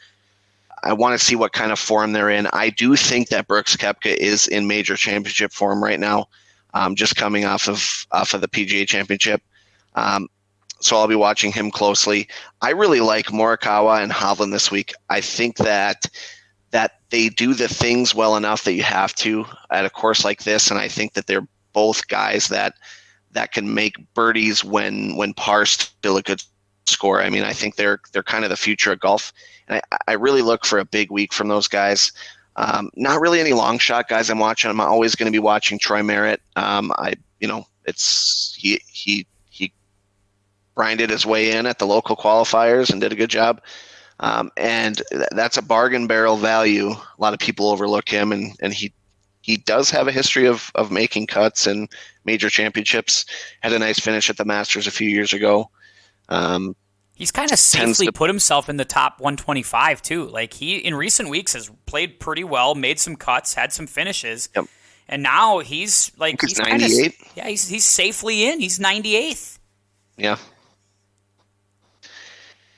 I want to see what kind of form they're in. I do think that Brooks Koepka is in major championship form right now, just coming off of the PGA Championship. So I'll be watching him closely. I really like Morikawa and Hovland this week. I think that they do the things well enough that you have to at a course like this, and I think that they're both guys that can make birdies when par's still a good score. I mean, I think they're kind of the future of golf. And I really look for a big week from those guys. Not really any long shot guys I'm watching. I'm always going to be watching Troy Merritt. He grinded his way in at the local qualifiers and did a good job. And that's a bargain barrel value. A lot of people overlook him, and he does have a history of making cuts and major championships. Had a nice finish at the Masters a few years ago. He's kind of safely put himself in the top 125 too. Like he in recent weeks has played pretty well, made some cuts, had some finishes, yep. And now he's 98. He's safely in. He's 98th. Yeah.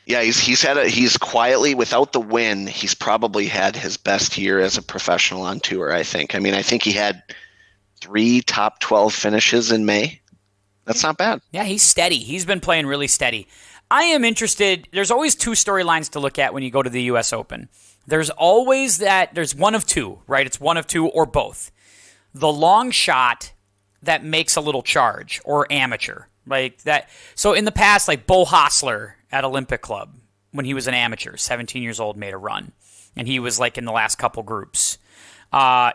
Yeah, he's quietly, without the win, he's probably had his best year as a professional on tour, I think. I mean, I think he had 3 top 12 finishes in May. That's not bad. Yeah, he's steady. He's been playing really steady. I am interested. There's always 2 storylines to look at when you go to the U.S. Open. There's always there's one of 2, right? It's one of 2 or both. The long shot that makes a little charge or amateur. Like that. So in the past, like Bo Hostler at Olympic Club, when he was an amateur, 17 years old, made a run. And he was like in the last couple groups.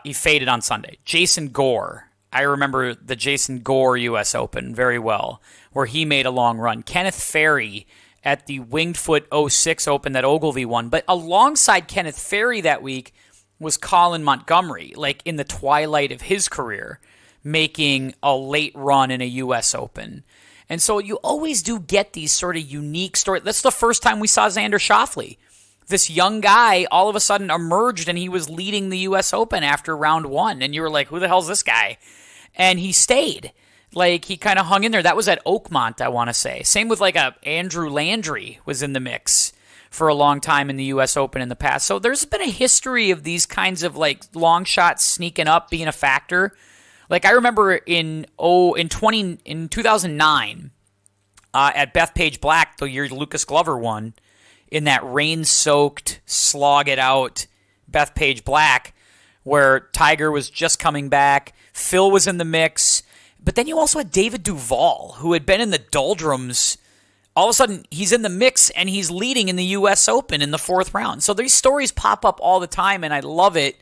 He faded on Sunday. Jason Gore. I remember the Jason Gore U.S. Open very well, where he made a long run. Kenneth Ferry at the Winged Foot 06 Open that Ogilvy won. But alongside Kenneth Ferry that week was Colin Montgomery, like in the twilight of his career, making a late run in a U.S. Open. And so you always do get these sort of unique stories. That's the first time we saw Xander Schauffele. This young guy all of a sudden emerged and he was leading the U.S. Open after round 1. And you were like, who the hell's this guy? And he stayed. Like, he kind of hung in there. That was at Oakmont, I want to say. Same with like Andrew Landry was in the mix for a long time in the U.S. Open in the past. So there's been a history of these kinds of like long shots sneaking up, being a factor. Like I remember in 2009 at Bethpage Black, the year Lucas Glover won, in that rain-soaked, slog-it-out Bethpage Black, where Tiger was just coming back, Phil was in the mix, but then you also had David Duval, who had been in the doldrums. All of a sudden, he's in the mix, and he's leading in the U.S. Open in the 4th round. So these stories pop up all the time, and I love it.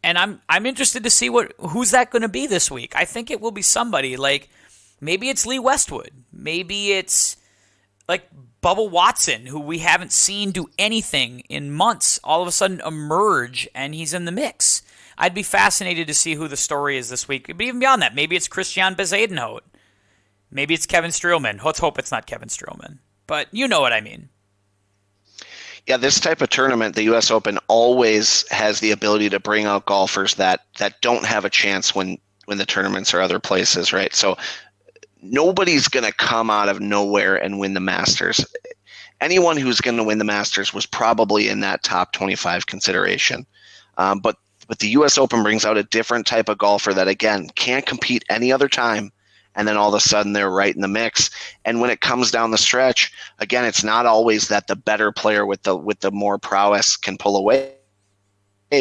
And I'm interested to see who's that going to be this week. I think it will be somebody like maybe it's Lee Westwood, maybe it's like Bubba Watson, who we haven't seen do anything in months. All of a sudden emerge and he's in the mix. I'd be fascinated to see who the story is this week. But even beyond that, maybe it's Christian Bezuidenhout, maybe it's Kevin Streelman. Let's hope it's not Kevin Streelman, but you know what I mean. Yeah, this type of tournament, the U.S. Open, always has the ability to bring out golfers that don't have a chance when the tournaments are other places, right? So nobody's going to come out of nowhere and win the Masters. Anyone who's going to win the Masters was probably in that top 25 consideration. But the U.S. Open brings out a different type of golfer that, again, can't compete any other time. And then all of a sudden they're right in the mix. And when it comes down the stretch, again, it's not always that the better player with the more prowess can pull away,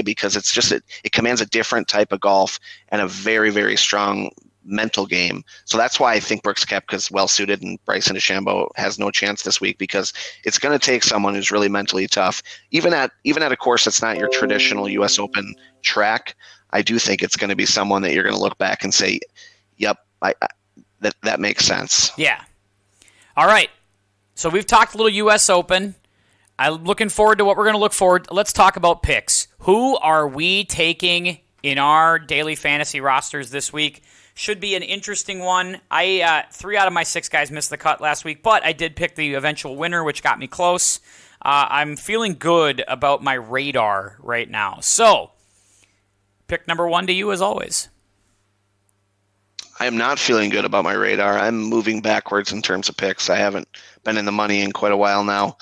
because it's just it commands a different type of golf and a very, very strong mental game. So that's why I think Brooks Koepka is well suited and Bryson DeChambeau has no chance this week, because it's going to take someone who's really mentally tough. Even at a course that's not your traditional U.S. Open track, I do think it's going to be someone that you're going to look back and say, "Yep, that makes sense." Yeah. All right. So we've talked a little U.S. Open. I'm looking forward to what we're going to look forward. Let's talk about picks. Who are we taking in our daily fantasy rosters this week? Should be an interesting one. 3 out of my 6 guys missed the cut last week, but I did pick the eventual winner, which got me close. I'm feeling good about my radar right now. So, pick number 1 to you as always. I am not feeling good about my radar. I'm moving backwards in terms of picks. I haven't been in the money in quite a while now.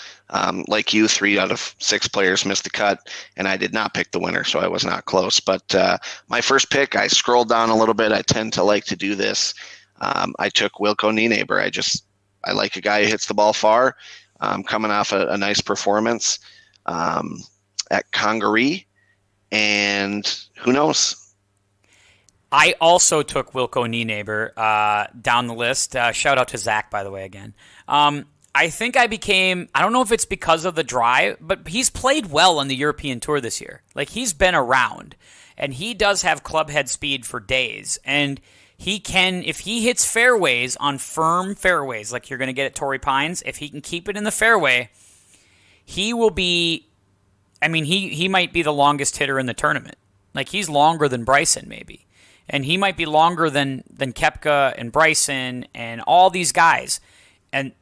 Like you, 3 out of 6 players missed the cut, and I did not pick the winner, so I was not close. But my first pick, I scrolled down a little bit. I tend to like to do this. I took Wilco Nienaber. I like a guy who hits the ball far, coming off a nice performance at Congaree, and who knows? I also took Wilco Nienaber down the list. Shout out to Zach, by the way, again. I think I don't know if it's because of the drive, but he's played well on the European Tour this year. Like, he's been around, and he does have club head speed for days. And he can, if he hits fairways on firm fairways, like you're going to get at Torrey Pines, if he can keep it in the fairway, he will be, he might be the longest hitter in the tournament. Like, he's longer than Bryson, maybe. And he might be longer than Koepka and Bryson and all these guys. And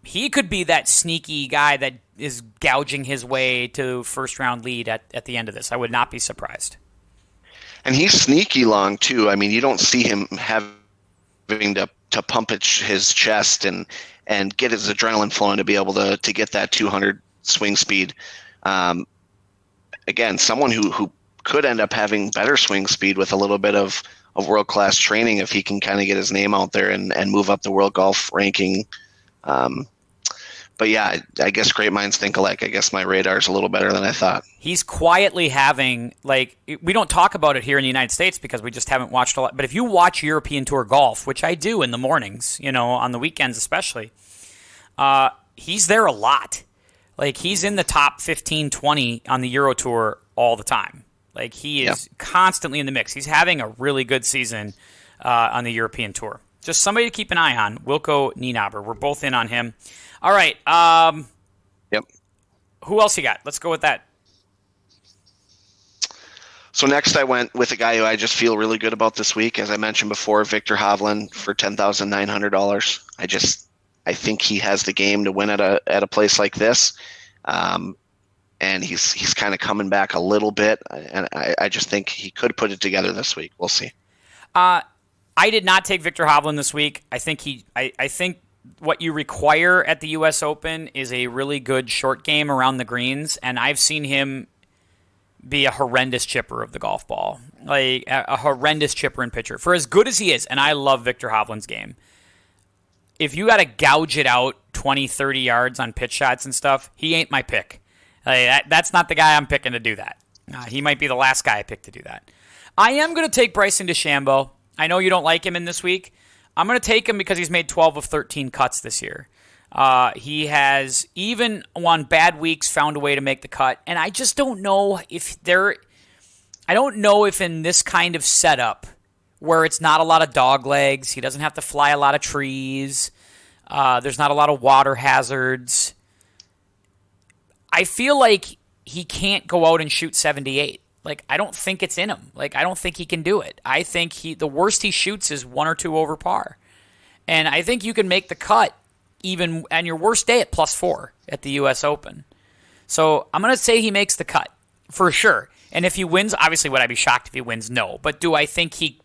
he could be that sneaky guy that is gouging his way to first-round lead at the end of this. I would not be surprised. And he's sneaky long, too. You don't see him having to pump his chest and get his adrenaline flowing to be able to get that 200 swing speed. Again, someone who could end up having better swing speed with a little bit of world-class training if he can kind of get his name out there and move up the world golf ranking. But yeah, I guess great minds think alike. I guess my radar is a little better than I thought. He's quietly having, we don't talk about it here in the United States because we just haven't watched a lot. But if you watch European Tour golf, which I do in the mornings, on the weekends especially, he's there a lot. He's in the top 15, 20 on the Euro Tour all the time. He is constantly in the mix. He's having a really good season on the European Tour. Just somebody to keep an eye on, Wilco Nienaber. We're both in on him. All right. Yep. Who else you got? Let's go with that. So next I went with a guy who I just feel really good about this week. As I mentioned before, Victor Hovland for $10,900. I think he has the game to win at a place like this. And he's kind of coming back a little bit, and I just think he could put it together this week. We'll see. I did not take Victor Hovland this week. I think what you require at the U.S. Open is a really good short game around the greens, and I've seen him be a horrendous chipper of the golf ball, a horrendous chipper and pitcher. For as good as he is, and I love Victor Hovland's game, if you got to gouge it out 20, 30 yards on pitch shots and stuff, he ain't my pick. That's not the guy I'm picking to do that. He might be the last guy I picked to do that. I am going to take Bryson DeChambeau. I know you don't like him in this week. I'm going to take him because he's made 12 of 13 cuts this year. He has, even on bad weeks, found a way to make the cut. And I just don't know if in this kind of setup where it's not a lot of dog legs, he doesn't have to fly a lot of trees, there's not a lot of water hazards, I feel like he can't go out and shoot 78. I don't think it's in him. I don't think he can do it. I think the worst he shoots is 1 or 2 over par. And I think you can make the cut even on your worst day at +4 at the U.S. Open. So I'm going to say he makes the cut for sure. And if he wins, obviously would I be shocked if he wins? No. But do I think he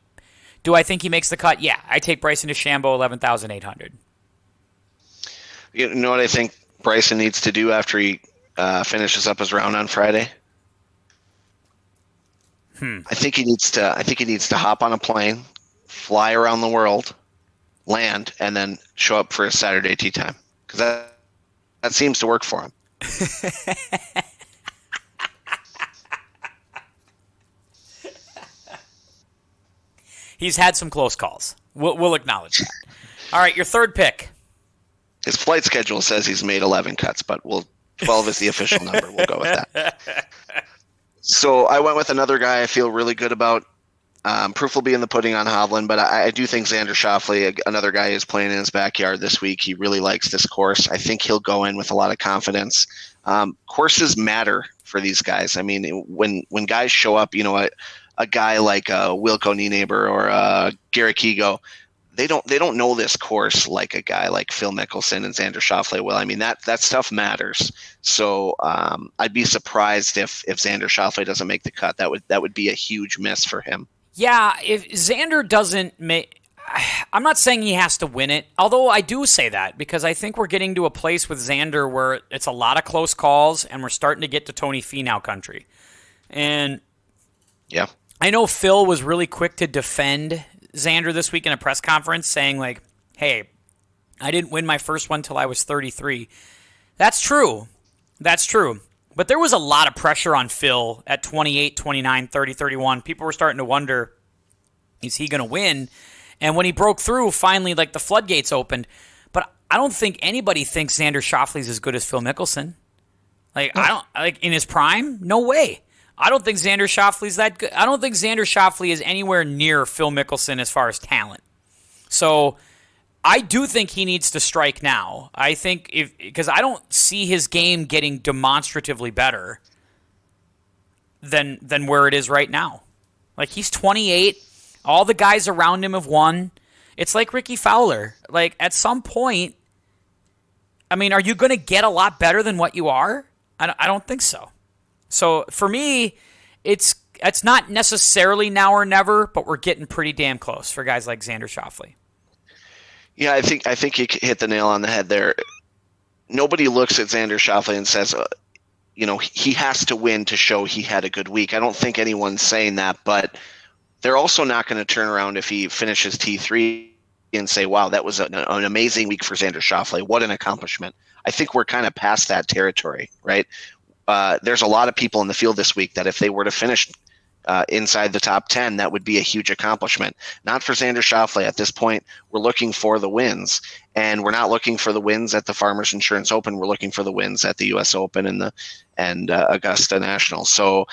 makes the cut? Yeah. I take Bryson DeChambeau, 11,800. You know what I think Bryson needs to do after he finishes up his round on Friday? I think he needs to hop on a plane, fly around the world, land, and then show up for a Saturday tee time, because that seems to work for him. He's had some close calls. We'll acknowledge that. All right, your third pick. His flight schedule says he's made 11 cuts, but 12 is the official number. We'll go with that. So I went with another guy I feel really good about. Proof will be in the pudding on Hovland, but I do think Xander Schauffele, another guy who's playing in his backyard this week, he really likes this course. I think he'll go in with a lot of confidence. Courses matter for these guys. I mean, when guys show up, a guy like Wilco Nienaber or Garrett Kigo, they don't know this course like a guy like Phil Mickelson and Xander Schauffele will. I mean, that stuff matters. So I'd be surprised if Xander Schauffele doesn't make the cut. That would be a huge miss for him. Yeah, if Xander doesn't make... I'm not saying he has to win it, although I do say that because I think we're getting to a place with Xander where it's a lot of close calls and we're starting to get to Tony Finau country. And yeah, I know Phil was really quick to defend Xander this week in a press conference saying like, hey, I didn't win my first one till I was 33. That's true. But there was a lot of pressure on Phil at 28, 29, 30, 31. People were starting to wonder, is he going to win? And when he broke through, finally, like the floodgates opened. But I don't think anybody thinks Xander Schauffele's as good as Phil Mickelson. In his prime, no way. I don't think Xander Schauffele's that good. I don't think Xander Schauffele is anywhere near Phil Mickelson as far as talent. So I do think he needs to strike now. I think because I don't see his game getting demonstratively better than where it is right now. Like he's 28. All the guys around him have won. It's like Ricky Fowler. Like at some point, I mean, are you going to get a lot better than what you are? I don't think so. So for me, it's not necessarily now or never, but we're getting pretty damn close for guys like Xander Schauffele. Yeah, I think you hit the nail on the head there. Nobody looks at Xander Schauffele and says, he has to win to show he had a good week. I don't think anyone's saying that, but they're also not going to turn around if he finishes T3 and say, wow, that was an amazing week for Xander Schauffele. What an accomplishment. I think we're kind of past that territory, right? There's a lot of people in the field this week that if they were to finish inside the top 10, that would be a huge accomplishment. Not for Xander Schauffele. At this point, we're looking for the wins, and we're not looking for the wins at the Farmers Insurance Open. We're looking for the wins at the U.S. Open and Augusta National. So,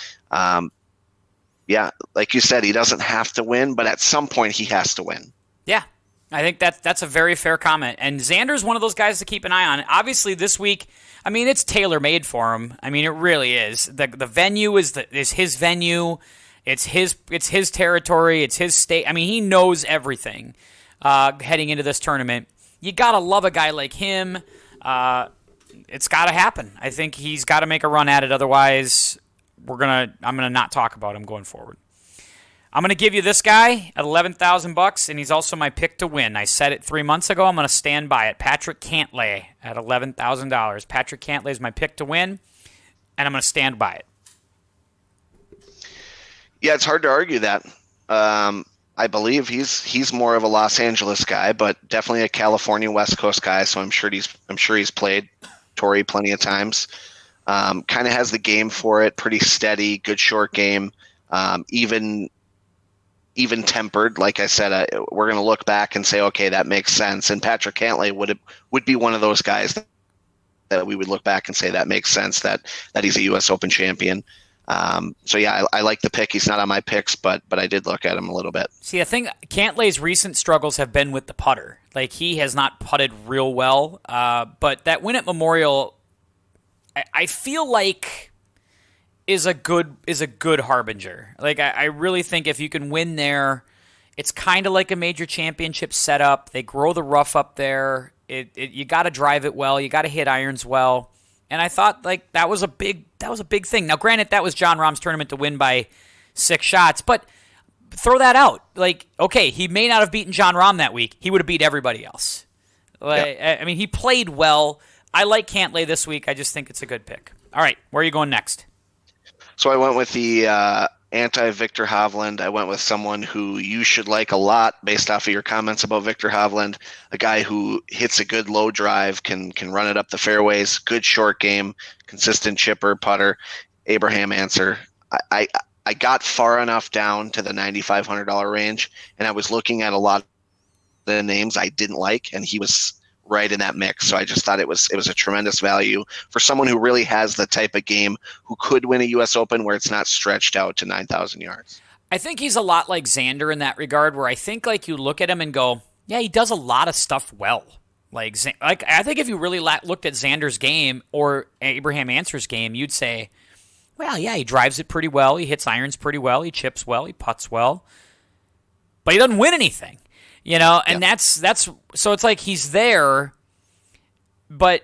yeah, like you said, he doesn't have to win, but at some point he has to win. Yeah, I think that's a very fair comment. And Xander's one of those guys to keep an eye on. Obviously, this week, I mean, it's tailor-made for him. I mean, it really is. The venue is his venue. It's his territory. It's his state. I mean, he knows everything heading into this tournament. You gotta love a guy like him. It's got to happen. I think he's got to make a run at it. Otherwise, I'm gonna not talk about him going forward. I'm going to give you this guy at $11,000, and he's also my pick to win. I said it 3 months ago. I'm going to stand by it. Patrick Cantlay at $11,000. Patrick Cantlay is my pick to win, and I'm going to stand by it. Yeah, it's hard to argue that. I believe he's more of a Los Angeles guy, but definitely a California West Coast guy. So I'm sure he's played Torrey plenty of times. Kind of has the game for it. Pretty steady, good short game. Even tempered, like I said, we're going to look back and say, okay, that makes sense. And Patrick Cantlay would be one of those guys that we would look back and say that makes sense, that he's a U.S. Open champion. So yeah, I like the pick. He's not on my picks, but I did look at him a little bit. See, I think Cantlay's recent struggles have been with the putter. Like he has not putted real well. But that win at Memorial, I feel like is a good harbinger. Like I really think if you can win there, it's kind of like a major championship setup. They grow the rough up there. You got to drive it well. You got to hit irons well. And I thought like that was a big thing. Now, granted, that was Jon Rahm's tournament to win by 6 shots, but throw that out. Like, okay, he may not have beaten Jon Rahm that week. He would have beat everybody else. Like, yeah. I mean, he played well. I like Cantlay this week. I just think it's a good pick. All right, where are you going next? So I went with the anti-Victor Hovland. I went with someone who you should like a lot based off of your comments about Victor Hovland, a guy who hits a good low drive, can run it up the fairways, good short game, consistent chipper, putter, Abraham Answer. I got far enough down to the $9,500 range, and I was looking at a lot of the names I didn't like, and he was right in that mix. So I just thought it was a tremendous value for someone who really has the type of game who could win a U.S. Open where it's not stretched out to 9,000 yards. I think he's a lot like Xander in that regard, where I think like you look at him and go, yeah, he does a lot of stuff well. Like I think if you really looked at Xander's game or Abraham Answer's game, you'd say, well, yeah, he drives it pretty well, he hits irons pretty well, he chips well, he putts well, but he doesn't win anything, And that's so it's like he's there, but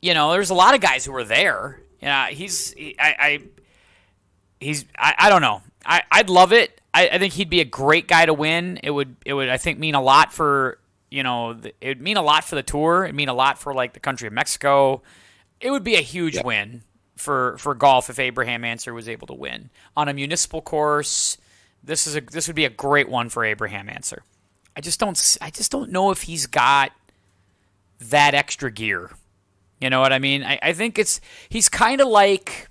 there's a lot of guys who are there. I don't know. I'd love it. I think he'd be a great guy to win. It would I think mean a lot for it would mean a lot for the tour. It'd mean a lot for like the country of Mexico. It would be a huge win for golf if Abraham Answer was able to win on a municipal course. This would be a great one for Abraham Answer. I just don't know if he's got that extra gear. You know what I mean? I think he's kind of like.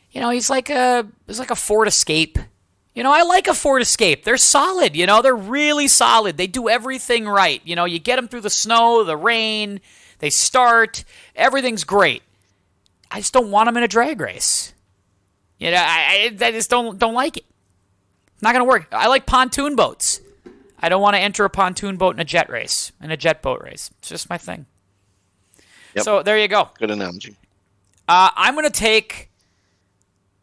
He's like a Ford Escape. I like a Ford Escape. They're solid. They're really solid. They do everything right. You get them through the snow, the rain. They start. Everything's great. I just don't want them in a drag race. I just don't like it. It's not going to work. I like pontoon boats. I don't want to enter a pontoon boat in a jet boat race. It's just my thing. Yep. So there you go. Good analogy. I'm going to take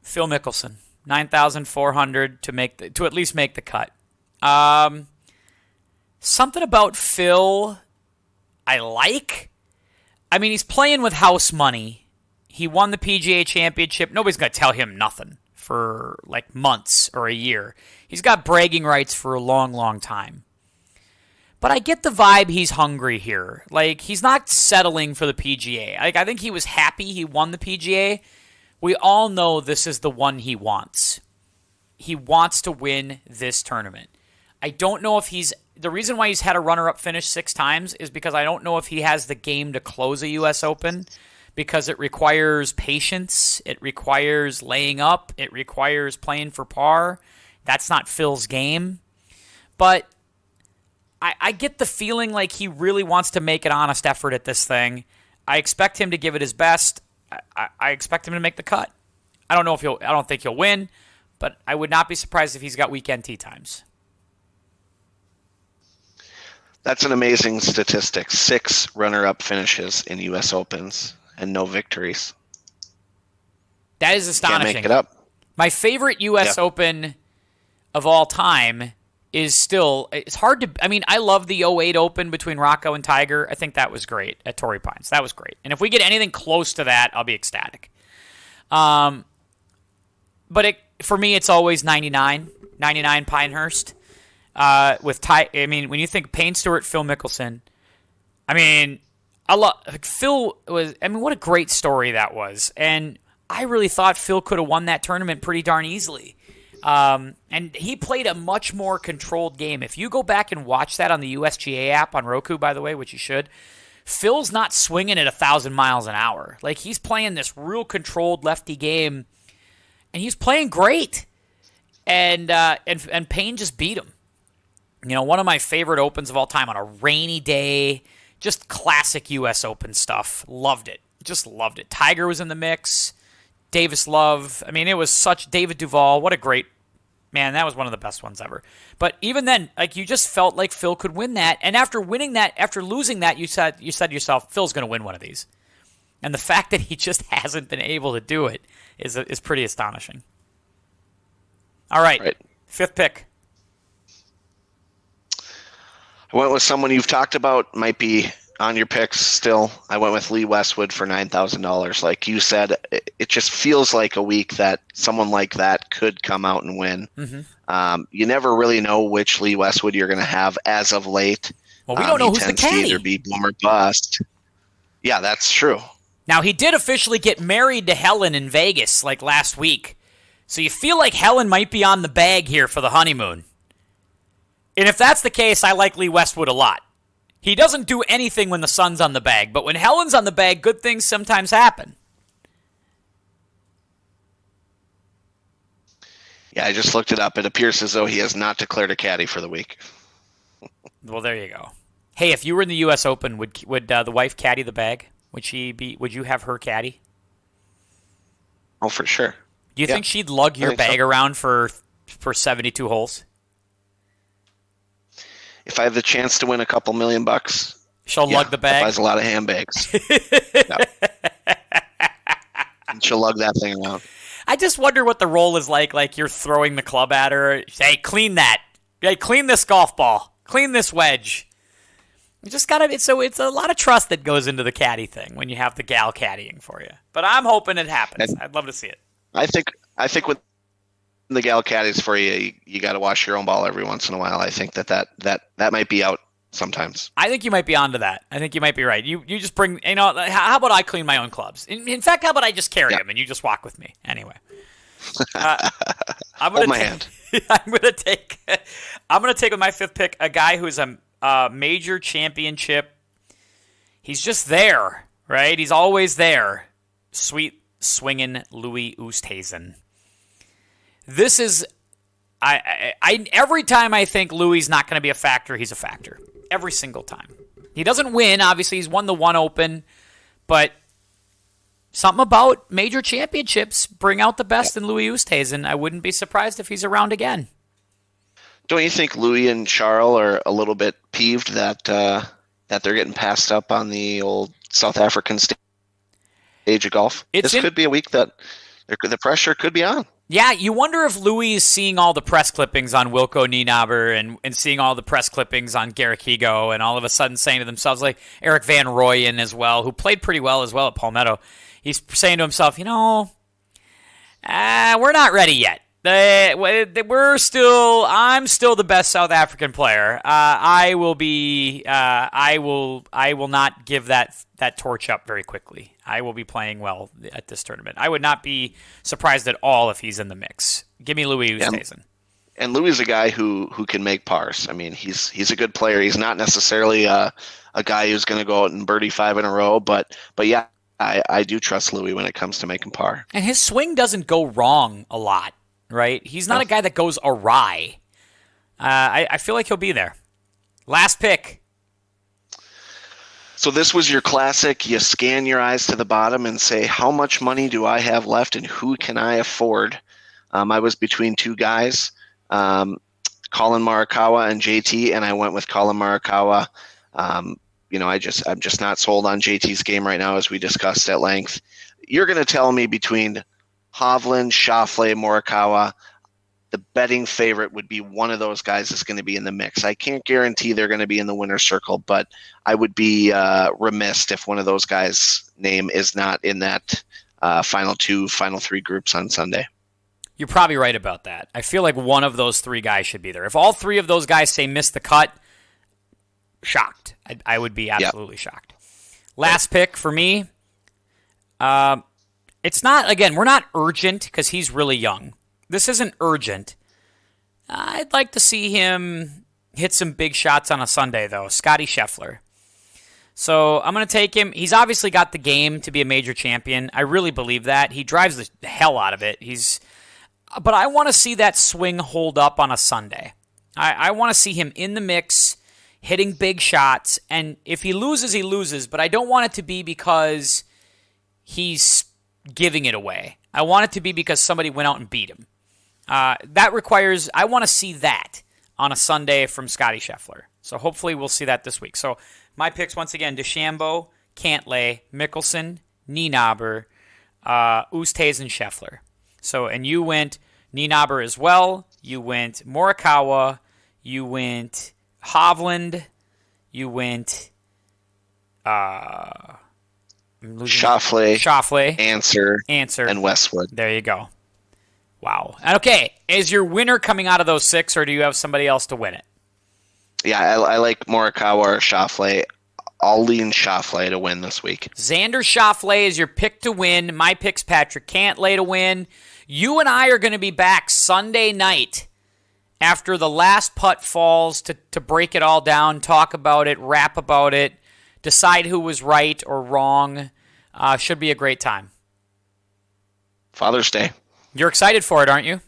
Phil Mickelson, 9,400 to at least make the cut. Something about Phil I like. I mean, he's playing with house money. He won the PGA Championship. Nobody's going to tell him nothing for like months or a year. He's got bragging rights for a long, long time. But I get the vibe he's hungry here. Like, he's not settling for the PGA. I think he was happy he won the PGA. We all know this is the one he wants. He wants to win this tournament. I don't know if the reason why he's had a runner-up finish 6 times is because I don't know if he has the game to close a U.S. Open, because it requires patience, it requires laying up, it requires playing for par. That's not Phil's game. But I get the feeling like he really wants to make an honest effort at this thing. I expect him to give it his best. I expect him to make the cut. I don't think he'll win, but I would not be surprised if he's got weekend tee times. That's an amazing statistic. 6 runner-up finishes in U.S. Opens and no victories. That is astonishing. Can't make it up. My favorite U.S. Open of all time is still, it's hard to, I mean, I love the '08 Open between Rocco and Tiger. I think that was great at Torrey Pines. That was great. And if we get anything close to that, I'll be ecstatic. But for me, it's always 99 Pinehurst. When you think Payne Stewart, Phil Mickelson, what a great story that was. And I really thought Phil could have won that tournament pretty darn easily. And he played a much more controlled game. If you go back and watch that on the USGA app on Roku, by the way, which you should, Phil's not swinging at 1,000 miles an hour. Like, he's playing this real controlled lefty game, and he's playing great. And Payne just beat him. One of my favorite Opens of all time on a rainy day, just classic U.S. Open stuff. Loved it. Just loved it. Tiger was in the mix. Davis Love. It was such David Duval. What a great man. That was one of the best ones ever. But even then, like, you just felt like Phil could win that. And after losing that, you said to yourself, Phil's going to win one of these. And the fact that he just hasn't been able to do it is pretty astonishing. All right. 5th pick. I went with someone you've talked about, might be on your picks still. I went with Lee Westwood for $9,000. Like you said, it just feels like a week that someone like that could come out and win. Mm-hmm. You never really know which Lee Westwood you're going to have as of late. Well, we don't know who's the caddy. To either be boom or bust. Yeah, that's true. Now, he did officially get married to Helen in Vegas like last week. So you feel like Helen might be on the bag here for the honeymoon. And if that's the case, I like Lee Westwood a lot. He doesn't do anything when the sun's on the bag, but when Helen's on the bag, good things sometimes happen. Yeah, I just looked it up. It appears as though he has not declared a caddy for the week. Well, there you go. Hey, if you were in the U.S. Open, would the wife caddy the bag? Would you have her caddy? Oh, for sure. Do you think she'd lug your bag around for for 72 holes? If I have the chance to win a couple $1,000,000, She'll lug the bag. Buys a lot of handbags. And she'll lug that thing around. I just wonder what the role is like. Like you're throwing the club at her. Hey, clean that. Hey, clean this golf ball. Clean this wedge. You just gotta. It's a lot of trust that goes into the caddy thing when you have the gal caddying for you. But I'm hoping it happens. I'd love to see it. I think with the gal caddies for you, you got to wash your own ball every once in a while. I think that might be out sometimes. I think you might be onto that. I think you might be right. You just bring. How about I clean my own clubs? In fact, how about I just carry them and you just walk with me anyway? Hold my hand. I'm gonna take with my fifth pick a guy who's a major championship. He's just there, right? He's always there. Sweet swinging Louis Oosthuizen. This is, I every time I think Louis not going to be a factor, he's a factor. Every single time. He doesn't win. Obviously, he's won the one Open, but something about major championships bring out the best in Louis Oosthuizen. I wouldn't be surprised if he's around again. Don't you think Louis and Charles are a little bit peeved that they're getting passed up on the old South African stage of golf? This could be a week that the pressure could be on. Yeah, you wonder if Louis is seeing all the press clippings on Wilco Nienaber and seeing all the press clippings on Garrick Higo and all of a sudden saying to themselves, like Eric Van Rooyen as well, who played pretty well as well at Palmetto, he's saying to himself, we're not ready yet. I'm still the best South African player. I will not give that torch up very quickly. I will be playing well at this tournament. I would not be surprised at all if he's in the mix. Give me Louis Oosthuizen. And Louis is a guy who can make pars. I mean, he's a good player. He's not necessarily a guy who's going to go out and birdie 5 in a row, but yeah, I do trust Louis when it comes to making par. And his swing doesn't go wrong a lot. Right? He's not a guy that goes awry. I feel like he'll be there. Last pick. So this was your classic. You scan your eyes to the bottom and say, how much money do I have left and who can I afford? I was between two guys, Colin Morikawa and JT, and I went with Colin Morikawa. I'm just not sold on JT's game right now, as we discussed at length. You're going to tell me between Hovland, Schauffele, Morikawa, the betting favorite would be one of those guys that's going to be in the mix. I can't guarantee they're going to be in the winner's circle, but I would be remiss if one of those guys' name is not in that final 3 groups on Sunday. You're probably right about that. I feel like one of those 3 guys should be there. If all 3 of those guys say miss the cut, shocked. I would be absolutely shocked. Last pick for me. It's not, again, we're not urgent because he's really young. This isn't urgent. I'd like to see him hit some big shots on a Sunday, though. Scotty Scheffler. So I'm going to take him. He's obviously got the game to be a major champion. I really believe that. He drives the hell out of it. But I want to see that swing hold up on a Sunday. I want to see him in the mix, hitting big shots. And if he loses, he loses. But I don't want it to be because he's giving it away. I want it to be because somebody went out and beat him. That requires, I want to see that on a Sunday from Scotty Scheffler. So hopefully we'll see that this week. So my picks, once again, DeChambeau, Cantlay, Mickelson, Nienaber, Oosthuizen, Scheffler. So, and you went Nienaber as well. You went Morikawa. You went Hovland. You went Schauffele, Answer, and Westwood. There you go. Wow. Okay, is your winner coming out of those 6, or do you have somebody else to win it? Yeah, I like Morikawa or Schauffele. I'll lean Schauffele to win this week. Xander Schauffele is your pick to win. My pick's Patrick Cantlay to win. You and I are going to be back Sunday night after the last putt falls to break it all down, talk about it, rap about it, decide who was right or wrong. Should be a great time. Father's Day. You're excited for it, aren't you?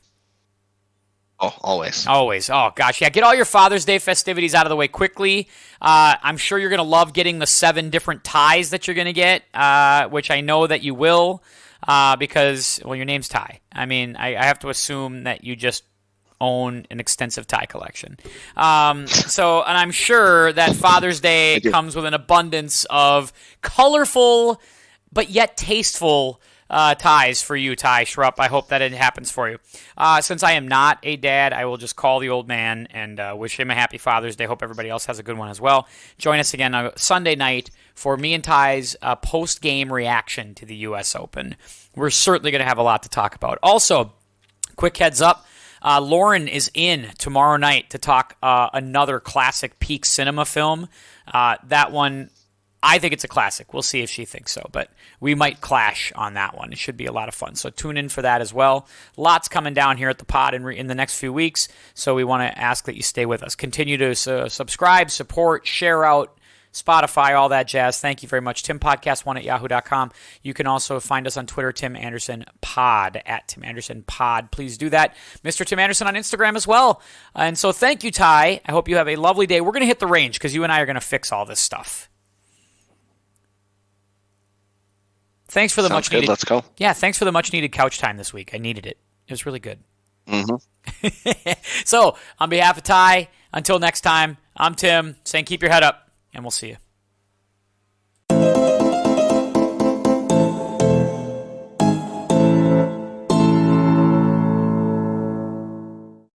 Oh, always. Always. Oh, gosh. Yeah, get all your Father's Day festivities out of the way quickly. I'm sure you're going to love getting the 7 different ties that you're going to get, which I know that you will because, well, your name's Ty. I mean, I have to assume that you just own an extensive tie collection. And I'm sure that Father's Day comes with an abundance of colorful but yet tasteful ties for you, Ty Schrupp. I hope that it happens for you. Since I am not a dad, I will just call the old man and wish him a happy Father's Day. Hope everybody else has a good one as well. Join us again on Sunday night for me and Ty's post-game reaction to the U.S. Open. We're certainly going to have a lot to talk about. Also, quick heads up, Lauren is in tomorrow night to talk another classic peak cinema film. That one, I think it's a classic. We'll see if she thinks so, but we might clash on that one. It should be a lot of fun. So tune in for that as well. Lots coming down here at the pod in the next few weeks, so we want to ask that you stay with us. Continue to subscribe, support, share out, Spotify, all that jazz. Thank you very much. TimPodcast1@yahoo.com. You can also find us on Twitter, Tim Anderson Pod, at Tim Anderson Pod. Please do that. Mr. Tim Anderson on Instagram as well. And so thank you, Ty. I hope you have a lovely day. We're going to hit the range because you and I are going to fix all this stuff. Thanks for the much needed. Let's go. Yeah, thanks for the much needed couch time this week. I needed it. It was really good. Mm-hmm. So, on behalf of Ty, until next time, I'm Tim saying keep your head up, and we'll see you.